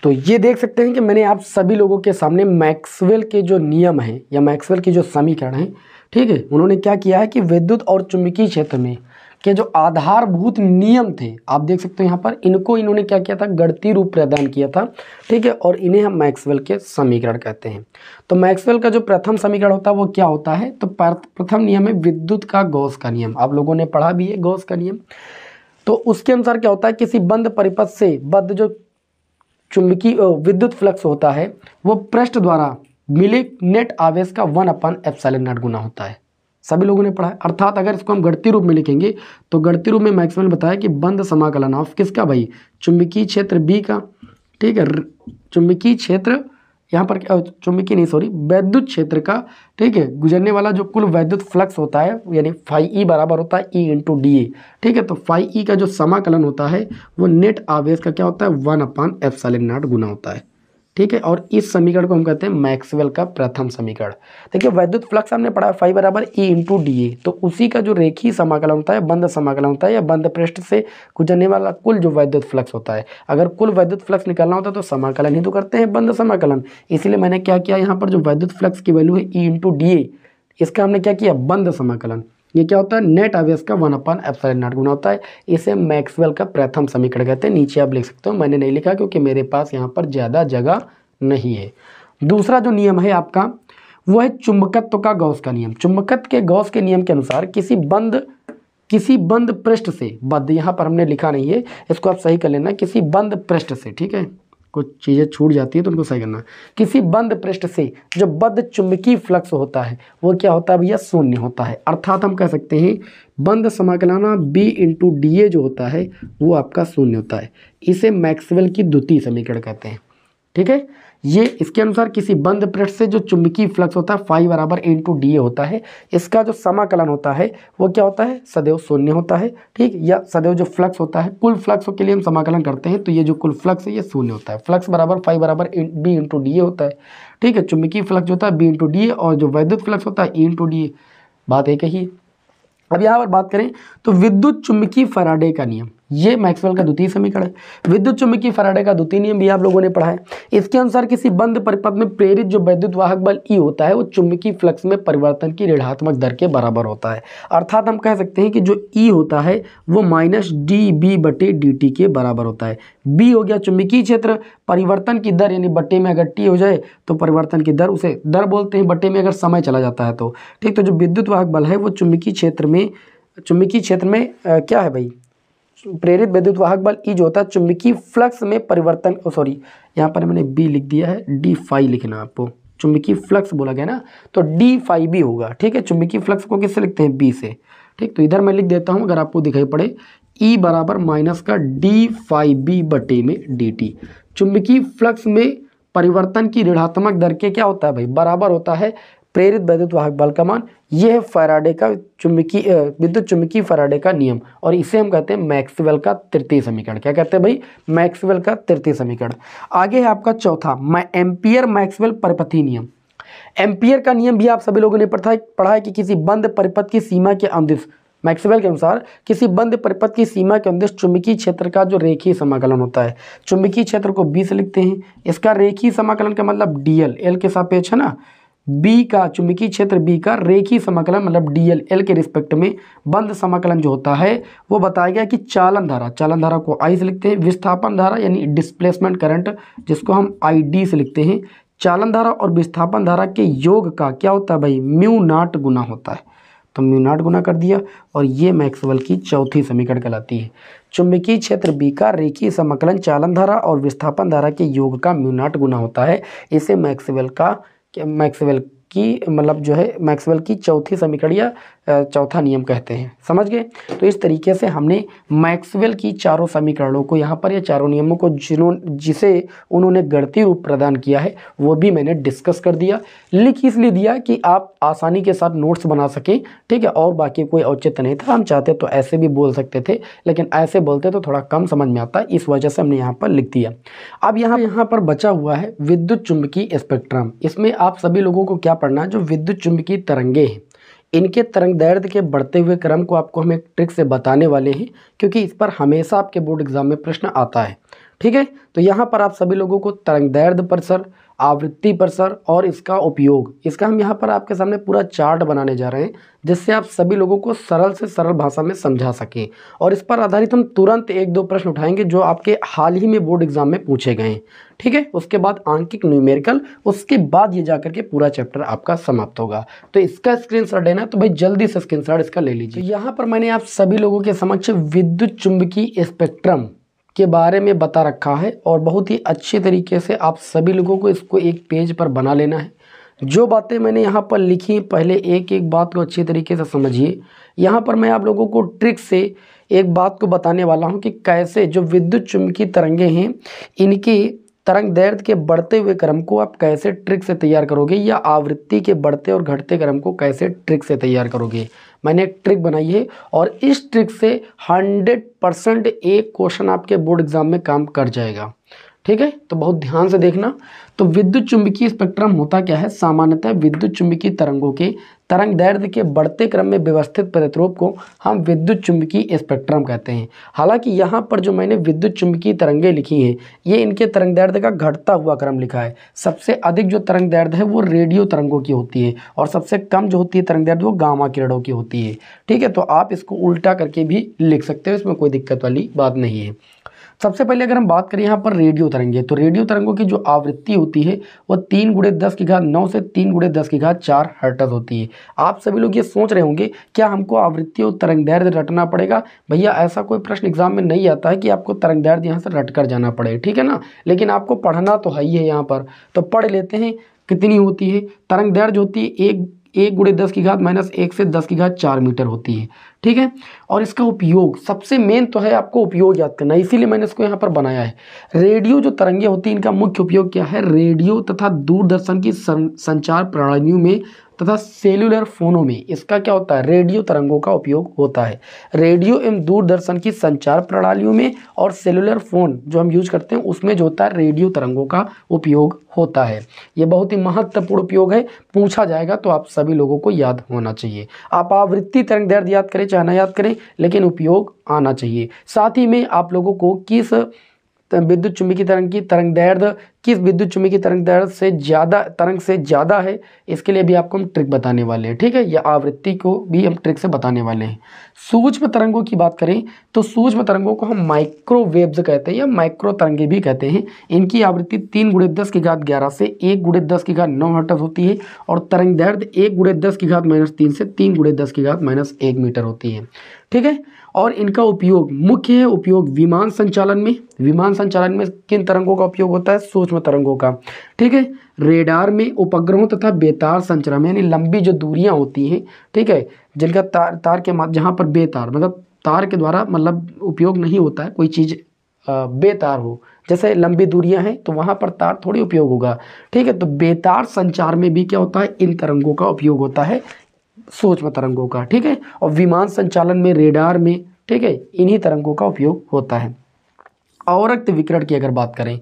तो ये देख सकते हैं कि मैंने आप सभी लोगों के सामने मैक्सवेल के जो नियम हैं या मैक्सवेल की जो समीकरण हैं, ठीक है, उन्होंने क्या किया है कि विद्युत और चुंबकीय क्षेत्र में के जो आधारभूत नियम थे, आप देख सकते हैं यहाँ पर, इनको इन्होंने क्या किया था, गणितीय रूप प्रदान किया था। ठीक है, और इन्हें हम मैक्सवेल के समीकरण कहते हैं। तो मैक्सवेल का जो प्रथम समीकरण होता है वो क्या होता है, तो प्रथम नियम है विद्युत का गॉस का नियम। आप लोगों ने पढ़ा भी है गॉस का नियम। तो उसके अनुसार क्या होता है, किसी बंद परिपथ से बद्ध जो चुंबकीय विद्युत फ्लक्स होता है वो पृष्ठ द्वारा मिले नेट आवेश का 1/ε0 गुना होता है। सभी लोगों ने पढ़ा है। अर्थात अगर इसको हम गणितीय रूप में लिखेंगे तो गणितीय रूप में मैक्सवेल ने बताया कि बंद समाकलन ऑफ किसका भाई, चुंबकीय क्षेत्र B का। ठीक है, चुंबकीय क्षेत्र यहाँ पर चुंबकीय नहीं सॉरी वैद्युत क्षेत्र का, ठीक है, गुजरने वाला जो कुल वैद्युत फ्लक्स होता है यानी φE बराबर होता है E × dA। ठीक है, तो φE का जो समाकलन होता है वो नेट आवेश का क्या होता है, 1/ε0 गुना होता है। ठीक है, और इस समीकरण को हम कहते हैं मैक्सवेल का प्रथम समीकरण। देखिए वैद्युत फ्लक्स हमने पढ़ा φ बराबर E × dA, तो उसी का जो रेखीय समाकलन होता है, बंद समाकलन होता है या बंद पृष्ठ से गुजरने वाला कुल जो वैद्युत फ्लक्स होता है। अगर कुल वैद्युत फ्लक्स निकालना होता है तो समाकलन ही तो करते हैं, बंद समाकलन। इसीलिए मैंने क्या किया, यहाँ पर जो वैद्युत फ्लक्स की वैल्यू है E × dA, इसका हमने क्या किया, बंद समाकलन। ये क्या होता है, नेट आवेश का 1/ε0 गुना होता है। इसे मैक्सवेल का प्रथम समीकरण कहते हैं। नीचे आप लिख सकते हो, मैंने नहीं लिखा क्योंकि मेरे पास यहाँ पर ज़्यादा जगह नहीं है। दूसरा जो नियम है आपका वो है चुंबकत्व का गॉस का नियम। चुंबकत्व के गॉस के नियम के अनुसार किसी बंद पृष्ठ से बद्ध, यहाँ पर हमने लिखा नहीं है, इसको आप सही कर लेना, किसी बंद पृष्ठ से, ठीक है, कुछ चीज़ें छूट जाती है तो उनको सही करना। किसी बंद पृष्ठ से जो बद्ध चुंबकीय फ्लक्स होता है वो क्या होता है भैया, शून्य होता है। अर्थात हम कह सकते हैं बंद समाकलन B × dA जो होता है वो आपका शून्य होता है। इसे मैक्सवेल की द्वितीय समीकरण कहते हैं। ठीक है, ये इसके अनुसार किसी बंद पृष्ठ से जो चुंबकीय फ्लक्स होता है फाई बराबर × DA होता है, इसका जो समाकलन होता है वो क्या होता है, सदैव शून्य होता है। ठीक, या सदैव जो फ्लक्स होता है, कुल फ्लक्स के लिए हम समाकलन करते हैं तो ये जो कुल फ्लक्स है ये शून्य होता है। फ्लक्स बराबर फाई बराबर B × DA होता है। ठीक है, चुंबकीय फ्लक्स जो होता है B × DA और जो वैद्युत फ्लक्स होता है E × DA, बात एक ही है। अब यहाँ पर बात करें तो विद्युत चुंबकीय फैराडे का नियम, ये मैक्सवेल का द्वितीय समीकरण है। विद्युत चुंबकीय फैराडे का द्वितीय नियम भी आप लोगों ने पढ़ा है। इसके अनुसार किसी बंद परिपथ में प्रेरित जो विद्युत वाहक बल E होता है वो चुंबकीय फ्लक्स में परिवर्तन की ऋणात्मक दर के बराबर होता है। अर्थात हम कह सकते हैं कि जो E होता है वो -dB/dt के बराबर होता है। B हो गया चुंबकीय क्षेत्र, परिवर्तन की दर यानी बट्टे में अगर T हो जाए तो परिवर्तन की दर, उसे दर बोलते हैं, बट्टे में अगर समय चला जाता है तो। ठीक, तो जो विद्युत वाहक बल है वो चुंबकीय क्षेत्र में क्या है भाई, प्रेरित विद्युत वाहक बल E जो होता है चुंबकीय फ्लक्स में परिवर्तन, सॉरी यहाँ पर मैंने B लिख दिया है, d फाई लिखना आपको, चुंबकीय फ्लक्स बोला गया ना तो d फाई B होगा। ठीक है, चुंबकीय फ्लक्स को किससे लिखते हैं, B से। ठीक, तो इधर मैं लिख देता हूँ अगर आपको दिखाई पड़े, E बराबर माइनस का d फाई B बटे में dt। चुंबकीय फ्लक्स में परिवर्तन की ऋणात्मक दर के क्या होता है भाई, बराबर होता है प्रेरित विद्युत वाहक बल का मान। यह है फैराडे का विद्युत चुंबकीय फैराडे का नियम और इसे हम कहते हैं मैक्सवेल का तृतीय समीकरण। क्या कहते हैं भाई, मैक्सवेल का तृतीय समीकरण। आगे है आपका चौथा, एम्पियर मैक्सवेल परिपथीय नियम। एम्पियर का नियम भी आप सभी लोगों ने पढ़ा है कि किसी बंद परिपथ की सीमा के अंदिश, मैक्सवेल के अनुसार किसी बंद परिपथ की सीमा के अंदिश चुंबकीय क्षेत्र का जो रेखीय समाकलन होता है, चुंबकीय क्षेत्र को B से लिखते हैं, इसका रेखीय समाकलन का मतलब dl, L के सापेक्ष है ना, B का चुंबकीय क्षेत्र B का रेखीय समाकलन मतलब dl, L के रिस्पेक्ट में बंद समाकलन जो होता है वो बताया गया कि चालन धारा को I से लिखते हैं, विस्थापन धारा यानी डिस्प्लेसमेंट करंट जिसको हम ID से लिखते हैं, चालन धारा और विस्थापन धारा के योग का क्या होता है भाई, μ0 गुना होता है। तो μ0 गुना कर दिया और ये मैक्सवेल की चौथी समीकरण कहलाती है। चुंबकीय क्षेत्र B का रेखीय समाकलन चालन धारा और विस्थापन धारा के योग का μ0 गुना होता है। इसे मैक्सवेल की चौथी समीकरण या चौथा नियम कहते हैं। समझ गए? तो इस तरीके से हमने मैक्सवेल की चारों समीकरणों को यहाँ पर या चारों नियमों को जिसे उन्होंने गणितीय रूप प्रदान किया है वो भी मैंने डिस्कस कर दिया। लिख इसलिए दिया कि आप आसानी के साथ नोट्स बना सकें। ठीक है, और बाकी कोई औचित्य नहीं था। हम चाहते तो ऐसे भी बोल सकते थे लेकिन ऐसे बोलते तो थोड़ा कम समझ में आता, इस वजह से हमने यहाँ पर लिख दिया। अब यहाँ पर बचा हुआ है विद्युत चुंबकीय स्पेक्ट्रम। इसमें आप सभी लोगों को क्या पढ़ना है, जो विद्युत चुंबकीय तरंगे हैं इनके तरंग दैर्ध्य के बढ़ते हुए क्रम को आपको हम एक ट्रिक से बताने वाले हैं, क्योंकि इस पर हमेशा आपके बोर्ड एग्जाम में प्रश्न आता है। ठीक है, तो यहाँ पर आप सभी लोगों को तरंग दैर्ध्य पर, आवृत्ति पर और इसका उपयोग, इसका हम यहाँ पर आपके सामने पूरा चार्ट बनाने जा रहे हैं जिससे आप सभी लोगों को सरल से सरल भाषा में समझा सकें। और इस पर आधारित हम तुरंत 1-2 प्रश्न उठाएंगे जो आपके हाल ही में बोर्ड एग्जाम में पूछे गए हैं। ठीक है, उसके बाद आंकिक न्यूमेरिकल, उसके बाद ये जाकर के पूरा चैप्टर आपका समाप्त होगा। तो इसका स्क्रीनशॉट लेना तो भाई जल्दी से स्क्रीनशॉट इसका ले लीजिए। यहाँ पर मैंने आप सभी लोगों के समक्ष विद्युत चुंबकीय स्पेक्ट्रम के बारे में बता रखा है और बहुत ही अच्छे तरीके से आप सभी लोगों को इसको एक पेज पर बना लेना है। जो बातें मैंने यहाँ पर लिखी पहले एक एक बात को अच्छी तरीके से समझिए। यहाँ पर मैं आप लोगों को ट्रिक से एक बात को बताने वाला हूँ कि कैसे जो विद्युत चुंबकीय तरंगे हैं इनकी तरंग दैर्ध्य के बढ़ते हुए क्रम को आप कैसे ट्रिक से तैयार करोगे, या आवृत्ति के बढ़ते और घटते क्रम को कैसे ट्रिक से तैयार करोगे। मैंने एक ट्रिक बनाई है और इस ट्रिक से 100% एक क्वेश्चन आपके बोर्ड एग्जाम में काम कर जाएगा। ठीक है, तो बहुत ध्यान से देखना। तो विद्युत चुंबकीय स्पेक्ट्रम होता क्या है, सामान्यतः विद्युत चुंबकीय तरंगों के तरंग दैर्ध्य के बढ़ते क्रम में व्यवस्थित प्रतिरूप को हम विद्युत चुंबकीय स्पेक्ट्रम कहते हैं। हालांकि यहाँ पर जो मैंने विद्युत चुंबकीय तरंगे लिखी हैं ये इनके तरंग दैर्ध्य का घटता हुआ क्रम लिखा है। सबसे अधिक जो तरंग दैर्ध्य है वो रेडियो तरंगों की होती है और सबसे कम जो होती है तरंग दैर्ध्य वो गामा किरणों की होती है। ठीक है, तो आप इसको उल्टा करके भी लिख सकते हो, इसमें कोई दिक्कत वाली बात नहीं है। सबसे पहले अगर हम बात करें यहाँ पर रेडियो तरंगे, तो रेडियो तरंगों की जो आवृत्ति होती है वो 3×10⁹ से 3×10⁴ हर्ट्ज होती है। आप सभी लोग ये सोच रहे होंगे क्या हमको आवृत्ति और तरंग दैर्ध्य रटना पड़ेगा। भैया ऐसा कोई प्रश्न एग्जाम में नहीं आता है कि आपको तरंग दैर्ध्य यहाँ से रट कर जाना पड़े, ठीक है ना, लेकिन आपको पढ़ना तो है ही है यहाँ पर। तो पढ़ लेते हैं कितनी होती है तरंग दैर्ध्य होती है 1×10⁻1 से 10⁴ मीटर होती है। ठीक है, और इसका उपयोग सबसे मेन तो है आपको उपयोग याद करना, इसीलिए मैंने इसको यहाँ पर बनाया है। रेडियो जो तरंगे होती हैं इनका मुख्य उपयोग क्या है? रेडियो तथा दूरदर्शन की संचार प्रणालियों में तथा सेल्यूलर फोनों में इसका क्या होता है? रेडियो तरंगों का उपयोग होता है। रेडियो एवं दूरदर्शन की संचार प्रणालियों में और सेल्यूलर फोन जो हम यूज करते हैं उसमें जो होता है रेडियो तरंगों का उपयोग होता है। ये बहुत ही महत्वपूर्ण उपयोग है, पूछा जाएगा तो आप सभी लोगों को याद होना चाहिए। आप आवृत्ति तरंग दैर्ध्य याद करें चाहे ना याद करें, लेकिन उपयोग आना चाहिए। साथ ही में आप लोगों को किस विद्युत चुम्बकीय तरंग की तरंग दैर्ध्य किस विद्युत चुम्बकीय तरंग दैर्ध्य से ज़्यादा है, इसके लिए भी आपको हम ट्रिक बताने वाले हैं। ठीक है, या आवृत्ति को भी हम ट्रिक से बताने वाले हैं। सूक्ष्म तरंगों की बात करें तो सूक्ष्म तरंगों को हम माइक्रोवेव्स कहते हैं या माइक्रो तरंगे भी कहते हैं। इनकी आवृत्ति 3×10⁻11 से 1×10⁹ हर्ट्ज होती है और तरंग दैर्ध्य 1×10⁻³ से 3×10⁻1 मीटर होती है। ठीक है, और इनका उपयोग मुख्य है उपयोग विमान संचालन में किन तरंगों का उपयोग होता है? सूक्ष्म तरंगों का। ठीक है, रेडार में, उपग्रहों तथा बेतार संचरण में, यानी लंबी जो दूरियां होती हैं, ठीक है, जिनका तार के जहाँ पर बेतार मतलब तार के द्वारा मतलब उपयोग नहीं होता है, कोई चीज़ बेतार हो, जैसे लंबी दूरियां हैं तो वहाँ पर तार थोड़ी उपयोग होगा। ठीक है, तो बेतार संचार में भी क्या होता है? इन तरंगों का उपयोग होता है, सूक्ष्म तरंगों का। ठीक है, और विमान संचालन में, रेडार में, ठीक है, इन्हीं तरंगों का उपयोग होता है। अवरक्त विकिरण की अगर बात करें,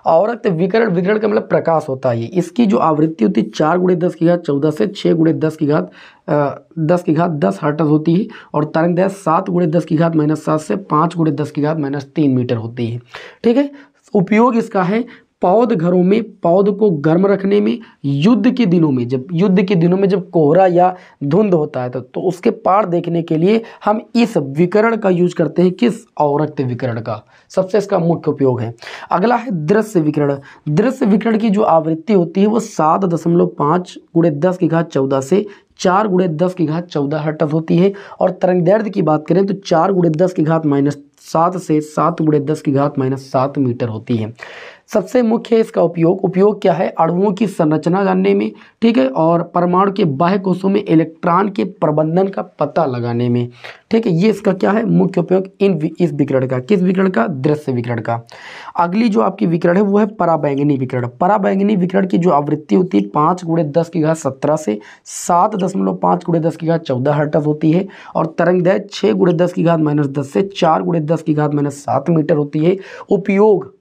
अवरक्त विकिरण का मतलब प्रकाश होता है। इसकी जो आवृत्ति होती है 4×10⁻14 से 6×10⁻10 हर्ट्ज होती है और तरंग दैर्ध्य 7×10⁻7 से 5×10⁻3 मीटर होती है। ठीक है, उपयोग इसका है पौध घरों में पौध को गर्म रखने में, युद्ध के दिनों में जब कोहरा या धुंध होता है तो उसके पार देखने के लिए हम इस विकिरण का यूज करते हैं। किस? अवरक्त विकिरण का सबसे इसका मुख्य उपयोग है। अगला है दृश्य विकिरण। दृश्य विकिरण की जो आवृत्ति होती है वो 7.5×10⁻14 से 4×10⁻14 हर्ट्ज होती है और तरंग दैर्ध्य की बात करें तो 4×10⁻7 से 7×10⁻7 मीटर होती है। सबसे मुख्य इसका उपयोग क्या है? अणुओं की संरचना जानने में, ठीक है, और परमाणु के बाह्य कोशों में इलेक्ट्रॉन के प्रबंधन का पता लगाने में। ठीक है, ये इसका क्या है? मुख्य उपयोग इस विकिरण का। किस विकिरण का? दृश्य विकिरण का। अगली जो आपकी विकिरण है वो है पराबैंगनी विकिरण। पराबैंगनी विकिरण की जो आवृत्ति होती है 5×10⁻17 से 7.5×10⁻14 हर्ट्ज होती है और तरंग दैर्ध्य 6×10⁻10 से 4×10⁻7 मीटर होती है। उपयोग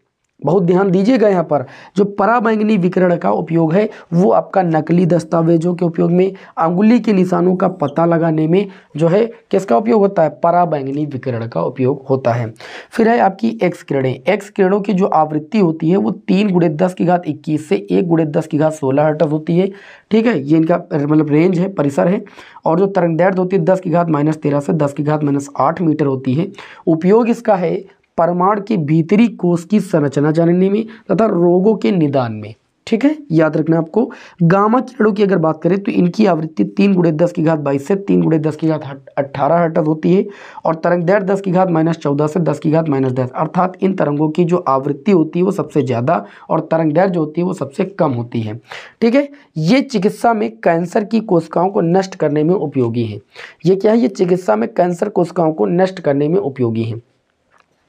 बहुत ध्यान दीजिएगा, यहाँ पर जो पराबैंगनी विकिरण का उपयोग है वो आपका नकली दस्तावेजों के उपयोग में, अंगुली के निशानों का पता लगाने में जो है किसका उपयोग होता है? पराबैंगनी विकिरण का उपयोग होता है। फिर है आपकी एक्स किरणें। एक्स किरणों की जो आवृत्ति होती है वो 3×10⁻21 से 1×10⁻16 हर्ट्ज होती है। ठीक है, ये इनका मतलब रेंज है, परिसर है। और जो तरंग दैर्ध्य होती है 10⁻13 से 10⁻8 मीटर होती है। उपयोग इसका है परमाणु के भीतरी कोश की संरचना जानने में तथा रोगों के निदान में। ठीक है, याद रखना आपको। गामा किरणों की अगर बात करें तो इनकी आवृत्ति 3×10⁻22 से 3×10⁻18 हर्ट्ज होती है और तरंग दैर्ध्य 10⁻14 से 10⁻10, अर्थात इन तरंगों की जो आवृत्ति होती है वो सबसे ज़्यादा और तरंग दैर्ध्य जो होती है वो सबसे कम होती है। ठीक है, ये चिकित्सा में कैंसर की कोशिकाओं को नष्ट करने में उपयोगी है। ये क्या है? ये चिकित्सा में कैंसर कोशिकाओं को नष्ट करने में उपयोगी है।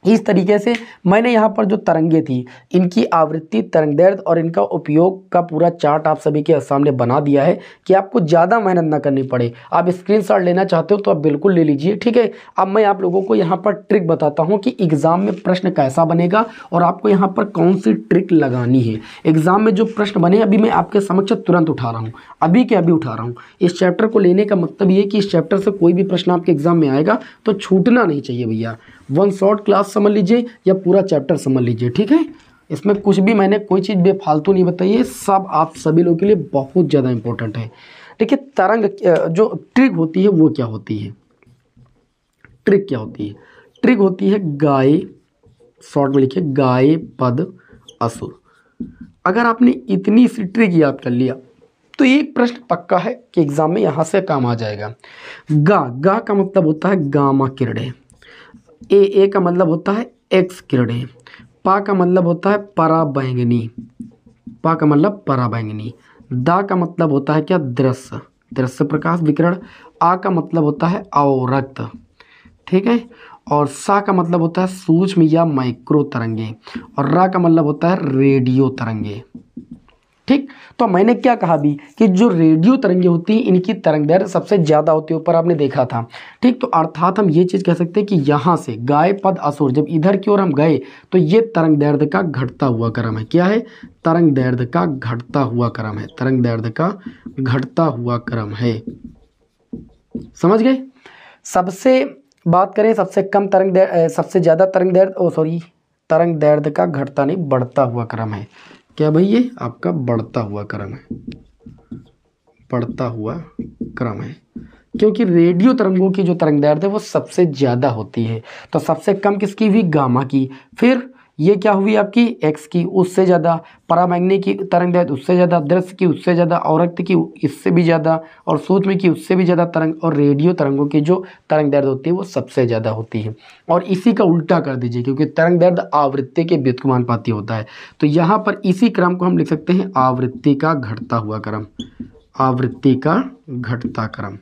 इस तरीके से मैंने यहाँ पर जो तरंगे थी इनकी आवृत्ति, तरंग दैर्ध्य और इनका उपयोग का पूरा चार्ट आप सभी के सामने बना दिया है कि आपको ज़्यादा मेहनत ना करनी पड़े। आप स्क्रीनशॉट लेना चाहते हो तो आप बिल्कुल ले लीजिए। ठीक है, अब मैं आप लोगों को यहाँ पर ट्रिक बताता हूँ कि एग्ज़ाम में प्रश्न कैसा बनेगा और आपको यहाँ पर कौन सी ट्रिक लगानी है। एग्ज़ाम में जो प्रश्न बने अभी मैं आपके समक्ष तुरंत उठा रहा हूँ, अभी के अभी उठा रहा हूँ। इस चैप्टर को लेने का मतलब ये कि इस चैप्टर से कोई भी प्रश्न आपके एग्जाम में आएगा तो छूटना नहीं चाहिए भैया। वन शॉट क्लास समझ लीजिए या पूरा चैप्टर समझ लीजिए। ठीक है, इसमें कुछ भी मैंने कोई चीज़ बेफालतू नहीं बताई है, सब आप सभी लोगों के लिए बहुत ज़्यादा इंपॉर्टेंट है। देखिए, तरंग जो ट्रिक होती है वो क्या होती है? ट्रिक क्या होती है? ट्रिक होती है गाये, शॉर्ट में लिखिए गाये पद असुर। अगर आपने इतनी सी ट्रिक याद कर लिया तो एक प्रश्न पक्का है कि एग्जाम में यहाँ से काम आ जाएगा। गा का मतलब होता है गामा किरणें, ए का मतलब होता है एक्स किरणें, पा का मतलब होता है पराबैंगनी, पा का मतलब पराबैंगनी, दा का मतलब होता है क्या? दृश्य। दृश्य प्रकाश विकिरण। आ का मतलब होता है अवरक्त, ठीक है, और सा का मतलब होता है सूक्ष्म या माइक्रो तरंगे, और रा का मतलब होता है रेडियो तरंगे, ठीक। तो मैंने क्या कहा भी कि जो रेडियो तरंगे होती हैं इनकी तरंग दैर्ध्य सबसे ज़्यादा होती है, ऊपर आपने देखा था, ठीक। तो अर्थात हम ये चीज़ कह सकते हैं कि यहाँ से गाय पद असुर जब इधर की ओर हम गए तो ये तरंग दैर्ध्य का घटता हुआ क्रम है। क्या है? तरंग दैर्ध्य का घटता हुआ क्रम है, तरंग दैर्ध्य का घटता हुआ क्रम है। समझ गए? सबसे बात करें सबसे कम तरंग सबसे ज़्यादा तरंग दैर्ध्य तरंग दैर्ध्य का घटता नहीं बढ़ता हुआ क्रम है। क्या भाई? ये आपका बढ़ता हुआ क्रम है, बढ़ता हुआ क्रम है, क्योंकि रेडियो तरंगों की जो तरंग दैर्ध्य है वो सबसे ज़्यादा होती है। तो सबसे कम किसकी हुई? गामा की। फिर ये क्या हुई आपकी? एक्स की, उससे ज़्यादा। पराबैंगनी की तरंग दैर्ध्य उससे ज़्यादा, दृश्य की उससे ज़्यादा, अवरक्त की इससे भी ज़्यादा, और सूक्ष्म की उससे भी ज़्यादा तरंग, और रेडियो तरंगों की जो तरंग दैर्ध्य होती है वो सबसे ज़्यादा होती है। और इसी का उल्टा कर दीजिए, क्योंकि तरंग दैर्ध्य आवृत्ति के व्युत्क्रमानुपाती होता है, तो यहाँ पर इसी क्रम को हम लिख सकते हैं आवृत्ति का घटता हुआ क्रम, आवृत्ति का घटता क्रम।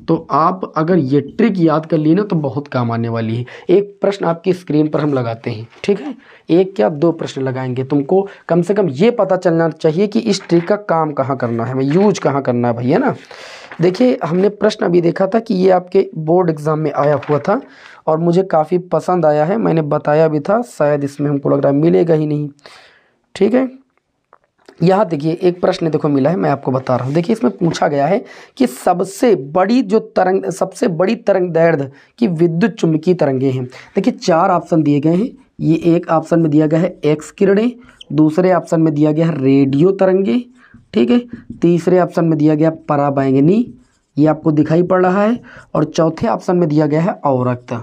तो आप अगर ये ट्रिक याद कर लिए ना तो बहुत काम आने वाली है। एक प्रश्न आपकी स्क्रीन पर हम लगाते हैं, ठीक है, एक क्या दो प्रश्न लगाएंगे, तुमको कम से कम ये पता चलना चाहिए कि इस ट्रिक का काम कहाँ करना है, यूज कहाँ करना है भैया ना। देखिए हमने प्रश्न अभी देखा था कि ये आपके बोर्ड एग्जाम में आया हुआ था और मुझे काफ़ी पसंद आया है, मैंने बताया भी था, शायद इसमें हमको लग रहा है मिलेगा ही नहीं, ठीक है। यहाँ देखिए एक प्रश्न देखो मिला है, मैं आपको बता रहा हूँ। देखिए इसमें पूछा गया है कि सबसे बड़ी तरंग दैर्ध्य की विद्युत चुंबकीय तरंगे हैं। देखिए चार ऑप्शन दिए गए हैं, ये एक ऑप्शन में दिया गया है एक्स किरणें, दूसरे ऑप्शन में दिया गया है रेडियो तरंगे, ठीक है, तीसरे ऑप्शन में दिया गया पराबैंगनी, ये आपको दिखाई पड़ रहा है, और चौथे ऑप्शन में दिया गया है अवरक्त,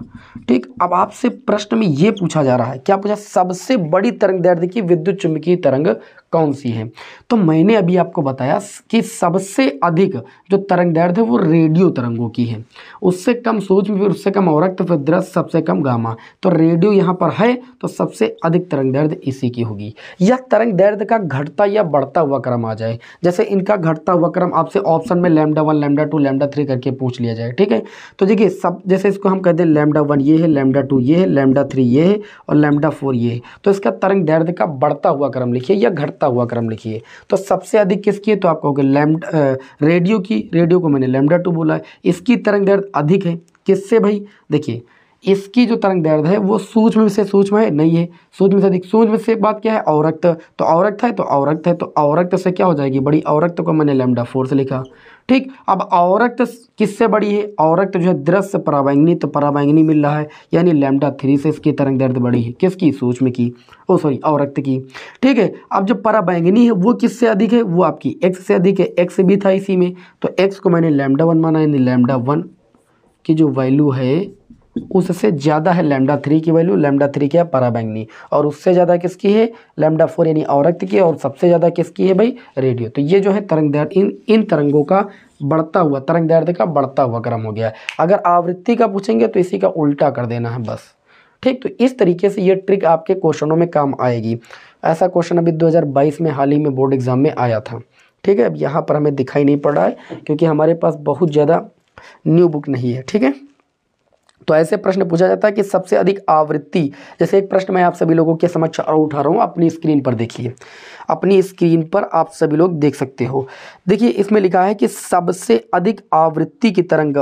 ठीक। अब आपसे प्रश्न में ये पूछा जा रहा है, क्या पूछा? सबसे बड़ी तरंग दैर्ध्य की विद्युत चुंबकीय तरंग कौन सी है? तो मैंने अभी आपको बताया कि सबसे अधिक जो तरंग दैर्ध्य है वो रेडियो तरंगों की है, उससे कम सूक्ष्म, फिर उससे कम अवरक्त, फिर दृश्य, सबसे कम गामा। तो रेडियो यहाँ पर है तो सबसे अधिक तरंग दैर्ध्य इसी की होगी। यह तरंग दैर्ध्य का घटता या बढ़ता हुआ क्रम आ जाए, जैसे इनका घटता हुआ क्रम आपसे ऑप्शन में λ1 λ2 λ3 करके पूछ लिया जाए, ठीक है। तो देखिए सब, जैसे इसको हम कहते हैं λ1 ये है, λ2 ये है, λ3 ये है, और λ4 ये है, तो इसका तरंग दैर्ध्य का बढ़ता हुआ क्रम लिखिए या घटता हुआ क्रम लिखिए। तो सबसे अधिक किसकी है? तो आप कहोगे रेडियो की, रेडियो को मैंने λ2 बोला है, इसकी तरंग दैर्ध्य अधिक है किससे भाई? देखिए इसकी जो तरंग दैर्ध्य है वो सूक्ष्म से सूक्ष्म है, नहीं है, सूक्ष्म से अधिक। सूक्ष्म से बात क्या है? अवरक्त, तो अवरक्त है तो अवरक्त है, तो अवरक्त से क्या हो जाएगी? बड़ी। अवरक्त को मैंने λ4 से लिखा, ठीक। अब अवरक्त किससे बड़ी है? अवरक्त जो है दृश्य पराबैंगनी, तो पराबैंगनी मिल रहा है, यानी λ3 से इसकी तरंग दैर्ध्य बड़ी है, किसकी? सूक्ष्म की, अवरक्त की, ठीक है। अब जो पराबैंगनी है वो किससे अधिक है? वो आपकी एक्स से अधिक है, एक्स भी था इसी में, तो एक्स को मैंने λ1 माना, यानी λ1 की जो वैल्यू है उससे ज़्यादा है λ3 की वैल्यू। λ3 क्या? पराबैंगनी, और उससे ज़्यादा किसकी है? λ4 यानी अवरक्त की, और सबसे ज़्यादा किसकी है भाई? रेडियो। तो ये जो है तरंग दैर्ध्य, इन तरंगों का बढ़ता हुआ, तरंग दैर्ध्य का बढ़ता हुआ क्रम हो गया है। अगर आवृत्ति का पूछेंगे तो इसी का उल्टा कर देना है बस, ठीक। तो इस तरीके से ये ट्रिक आपके क्वेश्चनों में काम आएगी। ऐसा क्वेश्चन अभी 2022 में हाल ही में बोर्ड एग्जाम में आया था, ठीक है। अब यहाँ पर हमें दिखाई नहीं पड़ रहा है क्योंकि हमारे पास बहुत ज़्यादा न्यू बुक नहीं है, ठीक है। तो ऐसे प्रश्न पूछा जाता है कि सबसे अधिक आवृत्ति, जैसे एक प्रश्न मैं आप सभी लोगों के समक्ष उठा रहा हूँ, अपनी स्क्रीन पर देखिए, अपनी स्क्रीन पर आप सभी लोग देख सकते हो। देखिए इसमें लिखा है कि सबसे अधिक आवृत्ति की तरंग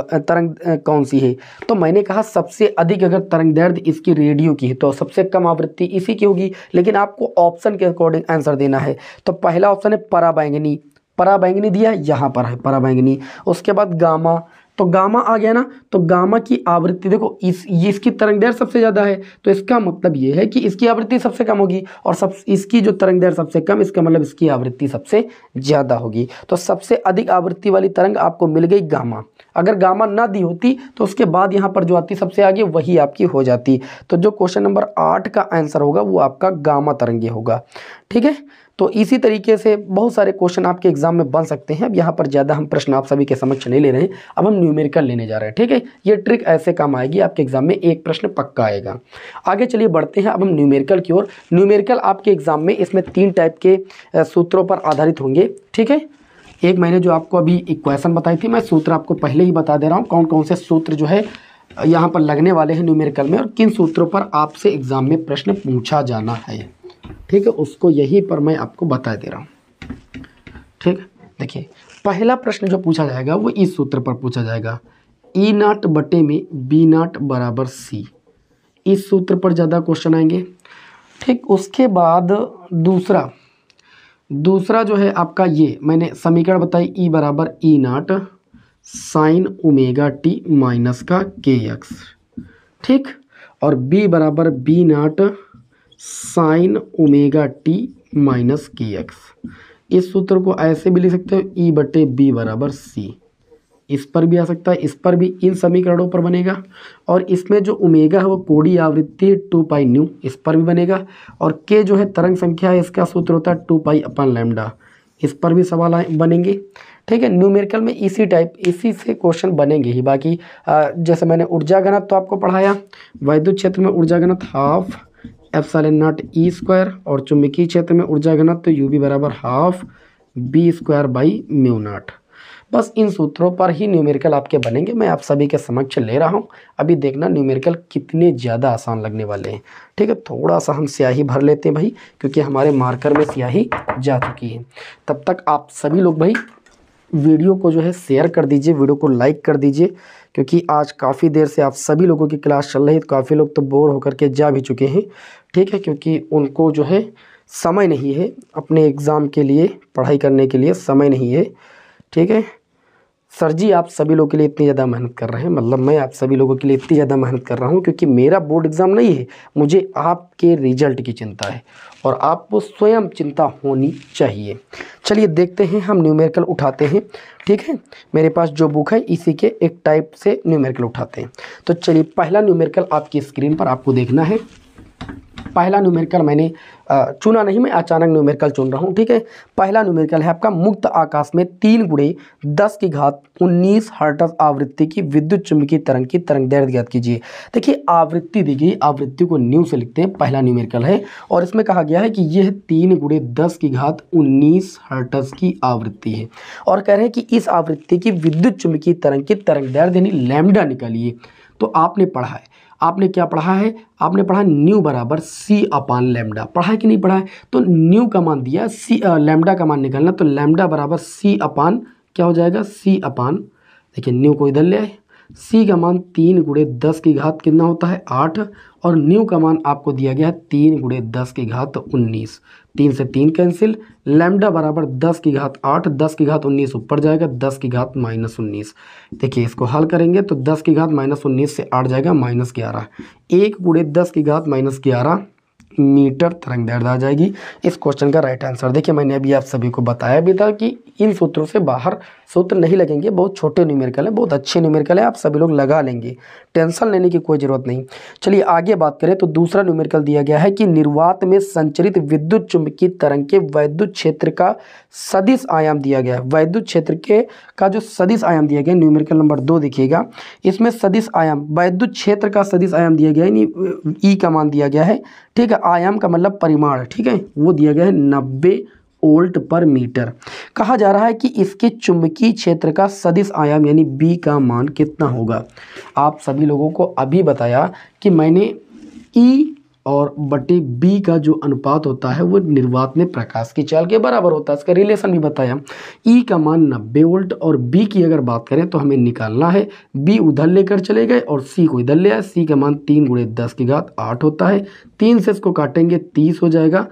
कौन सी है? तो मैंने कहा सबसे अधिक अगर तरंग दैर्ध्य इसकी रेडियो की है तो सबसे कम आवृत्ति इसी की होगी, लेकिन आपको ऑप्शन के अकॉर्डिंग आंसर देना है। तो पहला ऑप्शन है पराबैंगनी, पराबैंगनी दिया यहाँ पर है पराबैंगनी। उसके बाद गामा, तो गामा आ गया ना, तो गामा की आवृत्ति देखो इसकी तरंग दैर्ध्य सबसे ज़्यादा है, तो इसका मतलब ये है कि इसकी आवृत्ति सबसे कम होगी, और इसकी जो तरंग दैर्ध्य सबसे कम, इसका मतलब इसकी आवृत्ति सबसे ज़्यादा होगी। तो सबसे अधिक आवृत्ति वाली तरंग आपको मिल गई गामा। अगर गामा ना दी होती तो उसके बाद यहाँ पर जो आती सबसे आगे वही आपकी हो जाती। तो जो क्वेश्चन नंबर 8 का आंसर होगा वो आपका गामा तरंगे होगा, ठीक है। तो इसी तरीके से बहुत सारे क्वेश्चन आपके एग्जाम में बन सकते हैं। अब यहाँ पर ज़्यादा हम प्रश्न आप सभी के समक्ष नहीं ले रहे हैं, अब हम न्यूमेरिकल लेने जा रहे हैं, ठीक है। ये ट्रिक ऐसे काम आएगी, आपके एग्जाम में एक प्रश्न पक्का आएगा। आगे चलिए बढ़ते हैं अब हम न्यूमेरिकल की ओर। न्यूमेरिकल आपके एग्जाम में इसमें 3 टाइप के सूत्रों पर आधारित होंगे, ठीक है। एक मैंने जो आपको अभी इक्वेशन बताई थी, मैं सूत्र आपको पहले ही बता दे रहा हूँ कौन कौन से सूत्र जो है यहाँ पर लगने वाले हैं न्यूमेरिकल में, और किन सूत्रों पर आपसे एग्जाम में प्रश्न पूछा जाना है। ठीक है, उसको यहीं पर मैं आपको बता दे रहा हूँ। ठीक है, देखिए पहला प्रश्न जो पूछा जाएगा वो इस सूत्र पर पूछा जाएगा, ई नॉट बटे में बी नॉट बराबर सी। इस सूत्र पर ज़्यादा क्वेश्चन आएंगे। ठीक, उसके बाद दूसरा जो है आपका, ये मैंने समीकरण बताई, ई बराबर E naught sine omega T minus का के एक्स। ठीक, और बी बराबर B naught sine omega T minus k x. इस सूत्र को ऐसे भी लिख सकते हो, ई बटे बी बराबर सी। इस पर भी आ सकता है, इस पर भी, इन समीकरणों पर बनेगा। और इसमें जो ओमेगा है वो कोणीय आवृत्ति 2 पाई न्यू, इस पर भी बनेगा। और के जो है तरंग संख्या है, इसका सूत्र होता है 2 पाई अपन लैम्डा, इस पर भी सवाल बनेंगे। ठीक है, न्यूमेरिकल में इसी से क्वेश्चन बनेंगे ही। बाकी जैसे मैंने ऊर्जा घनत्व तो आपको पढ़ाया, वैद्युत क्षेत्र में ऊर्जा घनत्व half epsilon naught E square, और चुंबकीय क्षेत्र में ऊर्जा घनत्व तो यू बी बराबर half B square by mu naught. बस इन सूत्रों पर ही न्यूमेरिकल आपके बनेंगे। मैं आप सभी के समक्ष ले रहा हूं, अभी देखना न्यूमेरिकल कितने ज़्यादा आसान लगने वाले हैं। ठीक है, थोड़ा सा हम स्याही भर लेते हैं भाई, क्योंकि हमारे मार्कर में स्याही जा चुकी है। तब तक आप सभी लोग भाई वीडियो को जो है शेयर कर दीजिए, वीडियो को लाइक कर दीजिए, क्योंकि आज काफ़ी देर से आप सभी लोगों की क्लास चल रही है। तो काफ़ी लोग तो बोर होकर के जा भी चुके हैं। ठीक है, क्योंकि उनको जो है समय नहीं है, अपने एग्ज़ाम के लिए पढ़ाई करने के लिए समय नहीं है। ठीक है सर जी, आप सभी लोगों के लिए इतनी ज़्यादा मेहनत कर रहे हैं, मतलब मैं आप सभी लोगों के लिए इतनी ज़्यादा मेहनत कर रहा हूं, क्योंकि मेरा बोर्ड एग्ज़ाम नहीं है, मुझे आपके रिजल्ट की चिंता है, और आपको स्वयं चिंता होनी चाहिए। चलिए देखते हैं, हम न्यूमेरिकल उठाते हैं। ठीक है, मेरे पास जो बुक है इसी के एक टाइप से न्यूमेरिकल उठाते हैं। तो चलिए, पहला न्यूमेरिकल आपकी स्क्रीन पर आपको देखना है। पहला न्यूमेरिकल मैंने चुना नहीं, मैं अचानक न्यूमेरिकल चुन रहा हूँ। ठीक है, पहला न्यूमेरिकल है आपका, मुक्त आकाश में 3 × 10⁻19 हर्ट्ज आवृत्ति की विद्युत चुम्बकीय तरंग की तरंग दैर्ध्य ज्ञात कीजिए। देखिए आवृत्ति दी गई, आवृत्ति को न्यू से लिखते हैं, पहला न्यूमेरिकल है, और इसमें कहा गया है कि यह 3 × 10⁻19 हर्ट्ज की आवृत्ति है, और कह रहे हैं कि इस आवृत्ति की विद्युत चुम्बकीय तरंग की तरंग दैर्ध्य यानी लैम्डा निकालिए। तो आपने पढ़ा है, आपने क्या पढ़ा है, आपने पढ़ा न्यू बराबर सी अपान लैम्डा। पढ़ा है कि नहीं पढ़ा है? तो न्यू का मान दिया, सी लैम्डा का मान निकालना, तो लैम्डा बराबर सी अपान क्या हो जाएगा, सी अपान, देखिए न्यू को इधर ले आए, सी का मान 3 × 10⁻, कितना होता है 8, और न्यू का मान आपको दिया गया है 3 × 10⁻19, 3 से 3 कैंसिल, लैम्डा बराबर 10⁸, 10⁻19 ऊपर जाएगा, 10⁻−19। देखिए इसको हल करेंगे तो 10⁻−19 से 8 जाएगा -11, 1 × 10⁻11 मीटर तरंग दैर्ध्य आ जाएगी। इस क्वेश्चन का राइट आंसर, देखिए मैंने अभी आप सभी को बताया भी था कि इन सूत्रों से बाहर सूत्र नहीं लगेंगे, बहुत छोटे न्यूमेरिकल है, बहुत अच्छे न्यूमेरिकल है, आप सभी लोग लगा लेंगे, टेंशन लेने की कोई ज़रूरत नहीं। चलिए आगे बात करें तो दूसरा न्यूमेरिकल दिया गया है कि निर्वात में संचरित विद्युत चुम्बकीय तरंग के वैद्युत क्षेत्र का सदिश आयाम दिया गया है। वैद्युत क्षेत्र के का जो सदिश आयाम दिया गया, न्यूमेरिकल नंबर 2 देखिएगा, इसमें सदिश आयाम, वैद्युत क्षेत्र का सदिश आयाम दिया गया है, ई का मान दिया गया है। ठीक है, आयाम का मतलब परिमाण, ठीक है, वो दिया गया है 90 वोल्ट पर मीटर। कहा जा रहा है कि इसके चुंबकीय क्षेत्र का सदिश आयाम यानी बी का मान कितना होगा। आप सभी लोगों को अभी बताया कि मैंने ई और बटे बी का जो अनुपात होता है वो निर्वात में प्रकाश की चाल के बराबर होता है, इसका रिलेशन भी बताया। ई का मान 90 वोल्ट, और बी की अगर बात करें तो हमें निकालना है, बी उधर लेकर चले गए और सी को इधर ले आए। सी का मान 3 × 10⁸ होता है, 3 से इसको काटेंगे 30 हो जाएगा,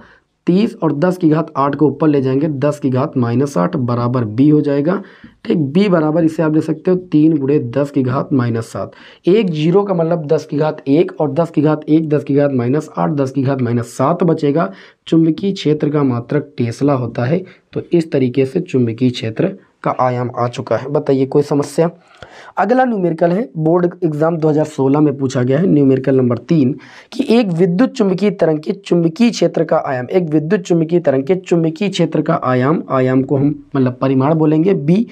30 और 10⁸ को ऊपर ले जाएंगे, 10⁻−8 बराबर बी हो जाएगा। ठीक, बी बराबर इसे आप ले सकते हो 3 × 10⁻7। एक जीरो का मतलब 10⁻1 और 10⁻1 10⁻−8 10⁻−7 बचेगा। चुंबकीय क्षेत्र का मात्रक टेस्ला होता है। तो इस तरीके से चुंबकीय क्षेत्र का आयाम आ चुका है। बताइए कोई समस्या? अगला न्यूमेरिकल है, बोर्ड एग्जाम 2016 में पूछा गया है, न्यूमेरिकल नंबर 3 कि एक विद्युत चुम्बकीय तरंग के चुंबकीय क्षेत्र का आयाम, एक विद्युत चुम्बकीय तरंग के चुंबकीय क्षेत्र का आयाम, आयाम को हम मतलब परिमाण बोलेंगे बी।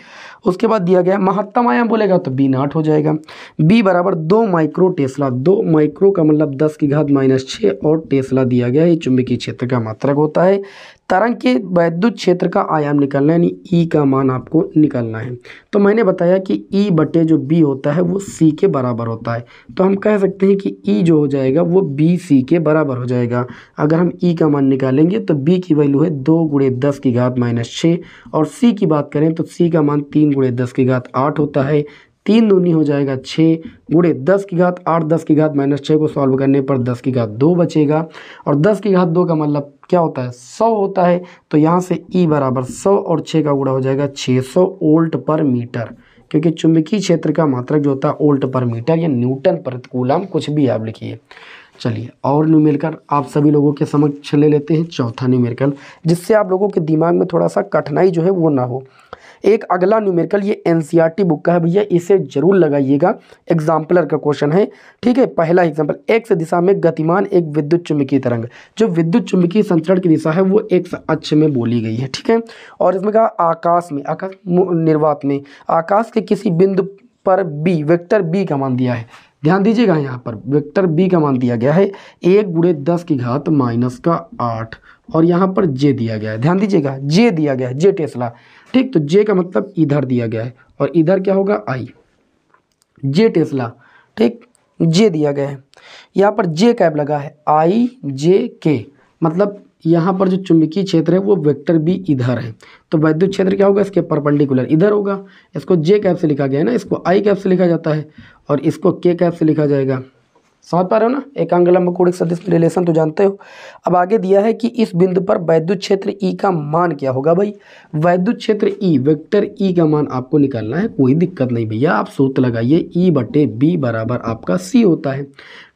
उसके बाद दिया गया महत्तम आयाम बोलेगा तो बी नॉट हो जाएगा। बी बराबर 2 माइक्रो टेस्ला, 2 माइक्रो का मतलब 10⁻⁻6 और टेस्ला दिया गया है, चुंबकीय क्षेत्र का मात्रक होता है। तरंग के वैद्युत क्षेत्र का आयाम निकालना है, यानी ई का मान आपको निकालना है। तो मैंने बताया कि ई बटे जो बी होता है वो सी के बराबर होता है, तो हम कह सकते हैं कि ई जो हो जाएगा वो बी सी के बराबर हो जाएगा। अगर हम ई का मान निकालेंगे तो बी की वैल्यू है 2 × 10⁻⁻6 और सी की बात करें तो सी का मान 3 × 10⁸ होता है। 3 दूनी हो जाएगा 6 × 10⁸ 10⁻6 को सॉल्व करने पर 10⁻2 बचेगा, और 10⁻2 का मतलब क्या होता है 100 होता है। तो यहाँ से E बराबर 100 और 6 का गुणा हो जाएगा 600 वोल्ट पर मीटर, क्योंकि चुंबकीय क्षेत्र का मात्रक जो होता है वोल्ट पर मीटर या न्यूटन प्रति कूलम, कुछ भी आप लिखिए। चलिए और न्यूमेरिकल आप सभी लोगों के समक्ष ले लेते हैं, चौथा न्यूमेरिकल, जिससे आप लोगों के दिमाग में थोड़ा सा कठिनाई जो है वो ना हो। एक अगला न्यूमेरिकल ये एनसीईआरटी बुक का है भैया, इसे जरूर लगाइएगा, एग्जाम्पलर का क्वेश्चन है। ठीक है, पहला एग्जाम्पल, एक्स दिशा में गतिमान एक विद्युत चुंबकीय तरंग, जो विद्युत चुंबकीय संचरण की दिशा है वो एक्स अक्ष में बोली गई है। ठीक है, और इसमें कहा आकाश में, आकाश निर्वात में आकाश के किसी बिंदु पर बी, वेक्टर बी का मान दिया है। ध्यान दीजिएगा, यहाँ पर वेक्टर बी का मान दिया गया है 1 × 10⁻⁻8 और यहाँ पर जे दिया गया है। ध्यान दीजिएगा, जे दिया गया है, जे टेस्ला। ठीक, तो जे का मतलब इधर दिया गया है और इधर क्या होगा आई, जे टेस्ला। ठीक, जे दिया गया है, यहाँ पर जे कैप लगा है IJK, मतलब यहाँ पर जो चुंबकीय क्षेत्र है वो वेक्टर बी इधर है, तो वैद्युत क्षेत्र क्या होगा इसके परपेंडिकुलर इधर होगा। इसको जे कैप से लिखा गया है ना, इसको आई कैप से लिखा जाता है और इसको के कैप से लिखा जाएगा। समझ पा रहे हो ना, एकांग लंब कोणिक सदिश रिलेशन तो जानते हो। अब आगे दिया है कि इस बिंदु पर वैद्युत क्षेत्र ई का मान क्या होगा। भाई वैद्युत क्षेत्र ई, वेक्टर ई का मान आपको निकालना है, कोई दिक्कत नहीं भैया, आप सूत्र लगाइए, ई बटे बी बराबर आपका सी होता है।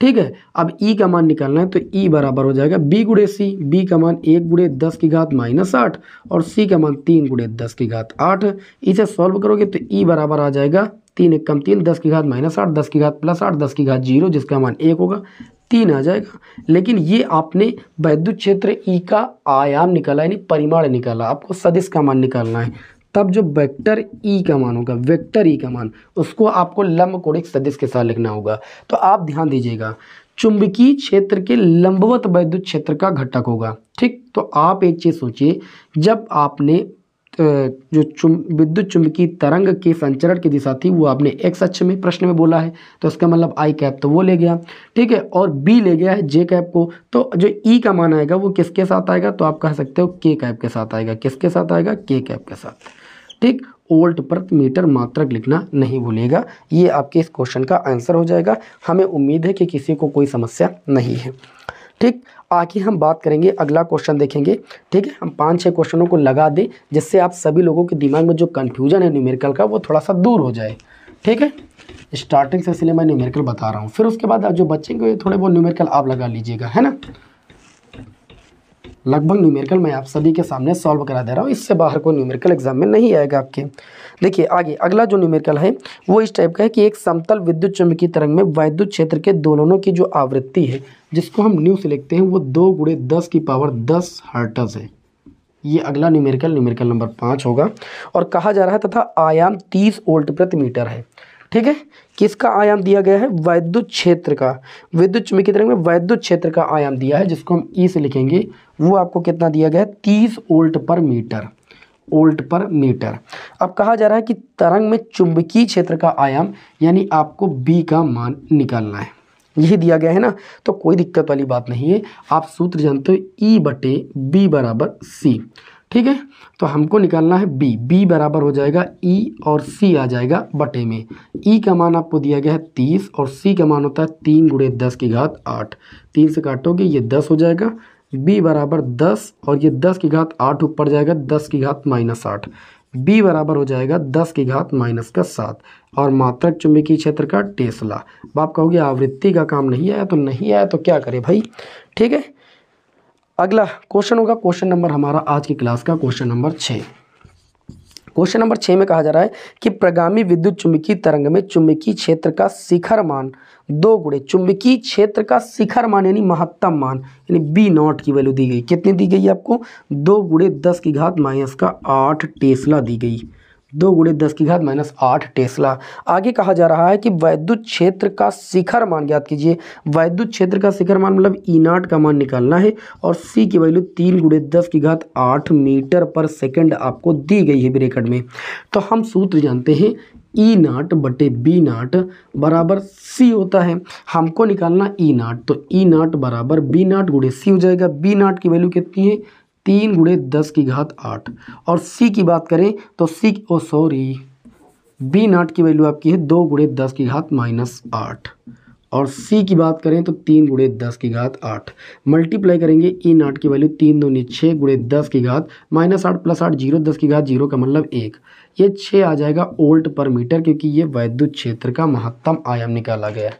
ठीक है, अब ई का मान निकालना है तो ई बराबर हो जाएगा बी × सी, बी का मान 1 × 10⁻⁻8 और सी का मान 3 × 10⁸। इसे सॉल्व करोगे तो ई बराबर आ जाएगा 3 × 3 10⁻⁻8 10⁻+8 10⁻0, जिसका मान 1 होगा, 3 आ जाएगा। लेकिन ये आपने वैद्युत क्षेत्र ई का आयाम निकाला, यानी परिमाण निकाला, आपको सदिश का मान निकालना है। तब जो वेक्टर ई का मान होगा, वेक्टर ई का मान, उसको आपको लंब कोणिक सदिश के साथ लिखना होगा। तो आप ध्यान दीजिएगा, चुंबकीय क्षेत्र के लंबवत वैद्युत क्षेत्र का घटक होगा। ठीक, तो आप एक चीज़ सोचिए, जब आपने जो विद्युत चुंबकीय तरंग के संचरण की दिशा थी वो आपने एक्स अक्ष में प्रश्न में बोला है, तो इसका मतलब आई कैप तो वो ले गया। ठीक है, और बी ले गया है जे कैप को, तो जो ई का मान आएगा वो किसके साथ आएगा, तो आप कह सकते हो के कैप के साथ आएगा। किसके साथ आएगा, के कैप के साथ। ठीक, वोल्ट प्रति मीटर मात्रक लिखना नहीं भूलिएगा, ये आपके इस क्वेश्चन का आंसर हो जाएगा। हमें उम्मीद है कि किसी को कोई समस्या नहीं है। ठीक, आगे हम बात करेंगे, अगला क्वेश्चन देखेंगे। ठीक है, हम 5-6 क्वेश्चनों को लगा दें जिससे आप सभी लोगों के दिमाग में जो कन्फ्यूजन है न्यूमेरिकल का वो थोड़ा सा दूर हो जाए। ठीक है, स्टार्टिंग से इसलिए मैं न्यूमेरिकल बता रहा हूँ, फिर उसके बाद आप जो बच्चेंगे थोड़े बहुत न्यूमेरिकल आप लगा लीजिएगा, है ना। लगभग न्यूमेरिकल मैं आप सभी के सामने सॉल्व करा दे रहा हूँ, इससे बाहर कोई न्यूमेरिकल एग्जाम में नहीं आएगा आपके। देखिए आगे अगला जो न्यूमेरिकल है वो इस टाइप का है कि एक समतल विद्युत चुंबकीय तरंग में वैद्युत क्षेत्र के दोलनों की जो आवृत्ति है, जिसको हम न्यू से लिखते हैं, वो 2 × 10⁻10 हर्ट्ज है। ये अगला न्यूमेरिकल नंबर 5 होगा और कहा जा रहा है तथा आयाम 30 वोल्ट प्रति मीटर है। ठीक है, किसका आयाम दिया गया है, वैद्युत क्षेत्र का, विद्युत चुंबकीय तरंग में वैद्युत क्षेत्र का आयाम दिया है, जिसको हम ई से लिखेंगे, वो आपको कितना दिया गया है 30 वोल्ट पर मीटर, वोल्ट पर मीटर। अब कहा जा रहा है कि तरंग में चुंबकीय क्षेत्र का आयाम, यानी आपको बी का मान निकालना है, यही दिया गया है ना, तो कोई दिक्कत वाली बात नहीं है। आप सूत्र जानते हो, ई बटे बी बराबर सी। ठीक है, तो हमको निकालना है बी, बी बराबर हो जाएगा ई और सी आ जाएगा बटे में। ई का मान आपको दिया गया है 30 और सी का मान होता है 3 × 10⁸। 3 से काटोगे ये 10 हो जाएगा, बी बराबर 10 और ये 10⁸ ऊपर जाएगा 10⁻⁻8। बी बराबर हो जाएगा 10⁻⁻7 और मात्रक चुंबकीय क्षेत्र का टेस्ला। अब आप कहोगे आवृत्ति का काम नहीं आया, तो नहीं आया तो क्या करें भाई। ठीक है, अगला क्वेश्चन होगा क्वेश्चन नंबर हमारा आज की क्लास का क्वेश्चन नंबर 6। क्वेश्चन नंबर 6 में कहा जा रहा है कि प्रगामी विद्युत चुंबकीय तरंग में चुंबकीय क्षेत्र का शिखर मान 2 × चुंबकीय क्षेत्र का शिखर मान यानी महत्तम मान, यानी बी नॉट की वैल्यू दी गई, कितनी दी गई आपको 2 × 10⁻⁸ टेस्ला दी गई। 2 गुणे 10 की घात -8 टेस्ला। आगे कहा जा रहा है कि वैद्युत क्षेत्र का शिखर मान ज्ञात कीजिए। वैद्युत क्षेत्र का शिखर मान मतलब E0 का मान निकालना है और C की वैल्यू 3 गुणे 10 की घात 8 मीटर पर सेकंड आपको दी गई है ब्रैकेट में। तो हम सूत्र जानते हैं E0 बटे B0 बराबर C होता है। हमको निकालना E0, तो E0 बराबर B0 गुणे C हो जाएगा। B0 की वैल्यू कितनी है 3 गुणे 10 की घात 8 और C की बात करें तो B0 की वैल्यू आपकी है 2 गुणे 10 की घात -8 और C की बात करें तो 3 गुणे 10 की घात 8। मल्टीप्लाई करेंगे E0 की वैल्यू 3 दूनी 6 गुणे 10 की घात -8 + 8 0 10 की घात 0 का मतलब 1। ये 6 आ जाएगा वोल्ट पर मीटर क्योंकि ये वैद्युत क्षेत्र का महत्तम आयाम निकाला गया है।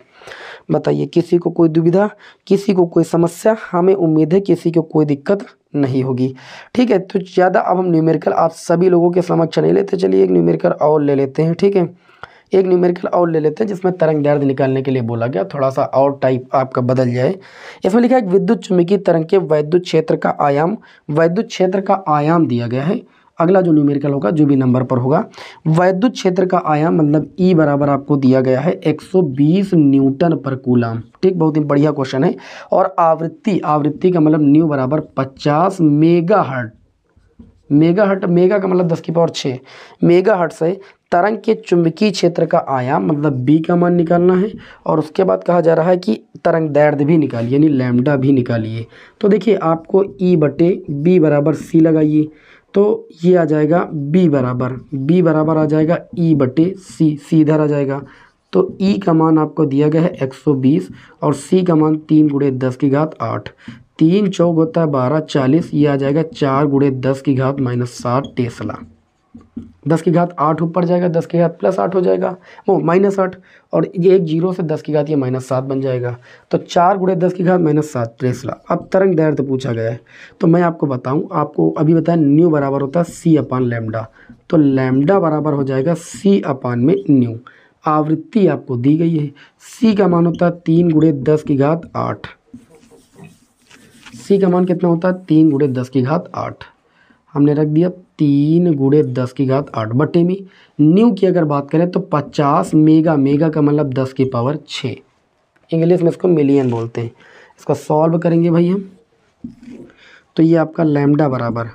बताइए किसी को कोई दुविधा, किसी को कोई समस्या? हमें उम्मीद है किसी को कोई दिक्कत नहीं होगी। ठीक है, तो ज़्यादा अब हम न्यूमेरिकल आप सभी लोगों के समक्ष नहीं लेते। चलिए एक न्यूमेरिकल और ले लेते हैं। ठीक है, एक न्यूमेरिकल और ले लेते हैं जिसमें तरंग दैर्ध्य निकालने के लिए बोला गया, थोड़ा सा और टाइप आपका बदल जाए। इसमें लिखा है विद्युत चुम्बकीय तरंग के वैद्युत क्षेत्र का आयाम, वैद्युत क्षेत्र का आयाम दिया गया है। अगला जो न्यूमेरिकल होगा जो भी नंबर पर होगा, वैद्युत क्षेत्र का आयाम मतलब E बराबर आपको दिया गया है 120 न्यूटन पर कूलम। ठीक, बहुत ही बढ़िया क्वेश्चन है। और आवृत्ति, आवृत्ति का मतलब न्यू बराबर 50 मेगाहर्ट्ज। मेगाहर्ट्ज, मेगा का मतलब 10⁶ मेगाहर्ट्ज से तरंग के चुंबकीय क्षेत्र का आयाम मतलब B का मान निकालना है। और उसके बाद कहा जा रहा है कि तरंग दैर्ध्य भी निकालिए यानी लैम्डा भी निकालिए। तो देखिए आपको E बटे B बराबर C लगाइए तो ये आ जाएगा B बराबर आ जाएगा E बटे C इधर आ जाएगा। तो E का मान आपको दिया गया है 120 और C का मान 3 गुणे 10 की घात 8। 3 चौक होता है 12 40, ये आ जाएगा 4 गुणे 10 की घात -7 टेस्ला। 10 की घात 8 ऊपर जाएगा, 10 की घात +8 हो जाएगा, वो -8 और ये एक 0 से 10 की घात ये -7 बन जाएगा। तो 4 गुणे 10 की घात -7 टेस्ला। अब तरंग दैर्ध्य पूछा गया है तो मैं आपको बताऊं, आपको अभी बताया न्यू बराबर होता है C/λ। तो लैम्डा बराबर हो जाएगा C/μ। आवृत्ति आपको दी गई है, C का मान होता है 3 गुणे 10 की घात 8। C का मान कितना होता है 3 गुणे 10 की घात 8। हमने रख दिया 3 गुणे 10 की घात 8 बटे में। न्यू की अगर बात करें तो 50 मेगा, मेगा का मतलब 10⁶। इंग्लिश में इसको मिलियन बोलते हैं। इसको सॉल्व करेंगे भाई हम, तो ये आपका लैम्डा बराबर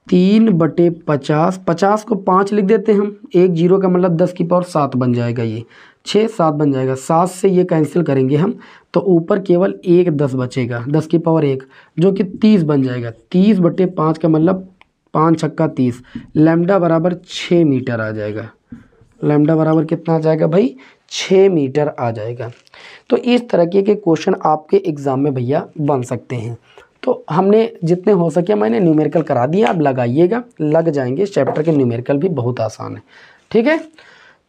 3 बटे 50, 50 को 5 लिख देते हैं हम, एक 0 का मतलब 10�7 बन जाएगा, ये 6 7 बन जाएगा। 7 से ये कैंसिल करेंगे हम तो ऊपर केवल एक 10 बचेगा, 10⁻1 जो कि 30 बन जाएगा। 30 बटे 5 का मतलब 5 छक्का 30। लैम्डा बराबर 6 मीटर आ जाएगा। लैम्डा बराबर कितना आ जाएगा भाई 6 मीटर आ जाएगा। तो इस तरह के क्वेश्चन आपके एग्ज़ाम में भैया बन सकते हैं। तो हमने जितने हो सके मैंने न्यूमेरिकल करा दिया, अब लगाइएगा, लग जाएंगे। इस चैप्टर के न्यूमेरिकल भी बहुत आसान है। ठीक है,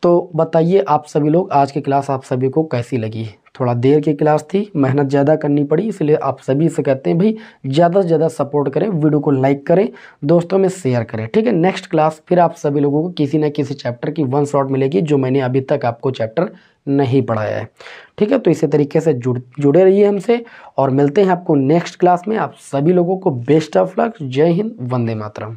तो बताइए आप सभी लोग आज की क्लास आप सभी को कैसी लगी? थोड़ा देर की क्लास थी, मेहनत ज़्यादा करनी पड़ी, इसलिए आप सभी से कहते हैं भाई ज़्यादा से ज़्यादा सपोर्ट करें, वीडियो को लाइक करें, दोस्तों में शेयर करें। ठीक है, नेक्स्ट क्लास फिर आप सभी लोगों को किसी न किसी चैप्टर की वन शॉट मिलेगी जो मैंने अभी तक आपको चैप्टर नहीं पढ़ाया है। ठीक है, तो इसी तरीके से जुड़े रहिए हमसे और मिलते हैं आपको नेक्स्ट क्लास में। आप सभी लोगों को बेस्ट ऑफ लक। जय हिंद, वंदे मातरम।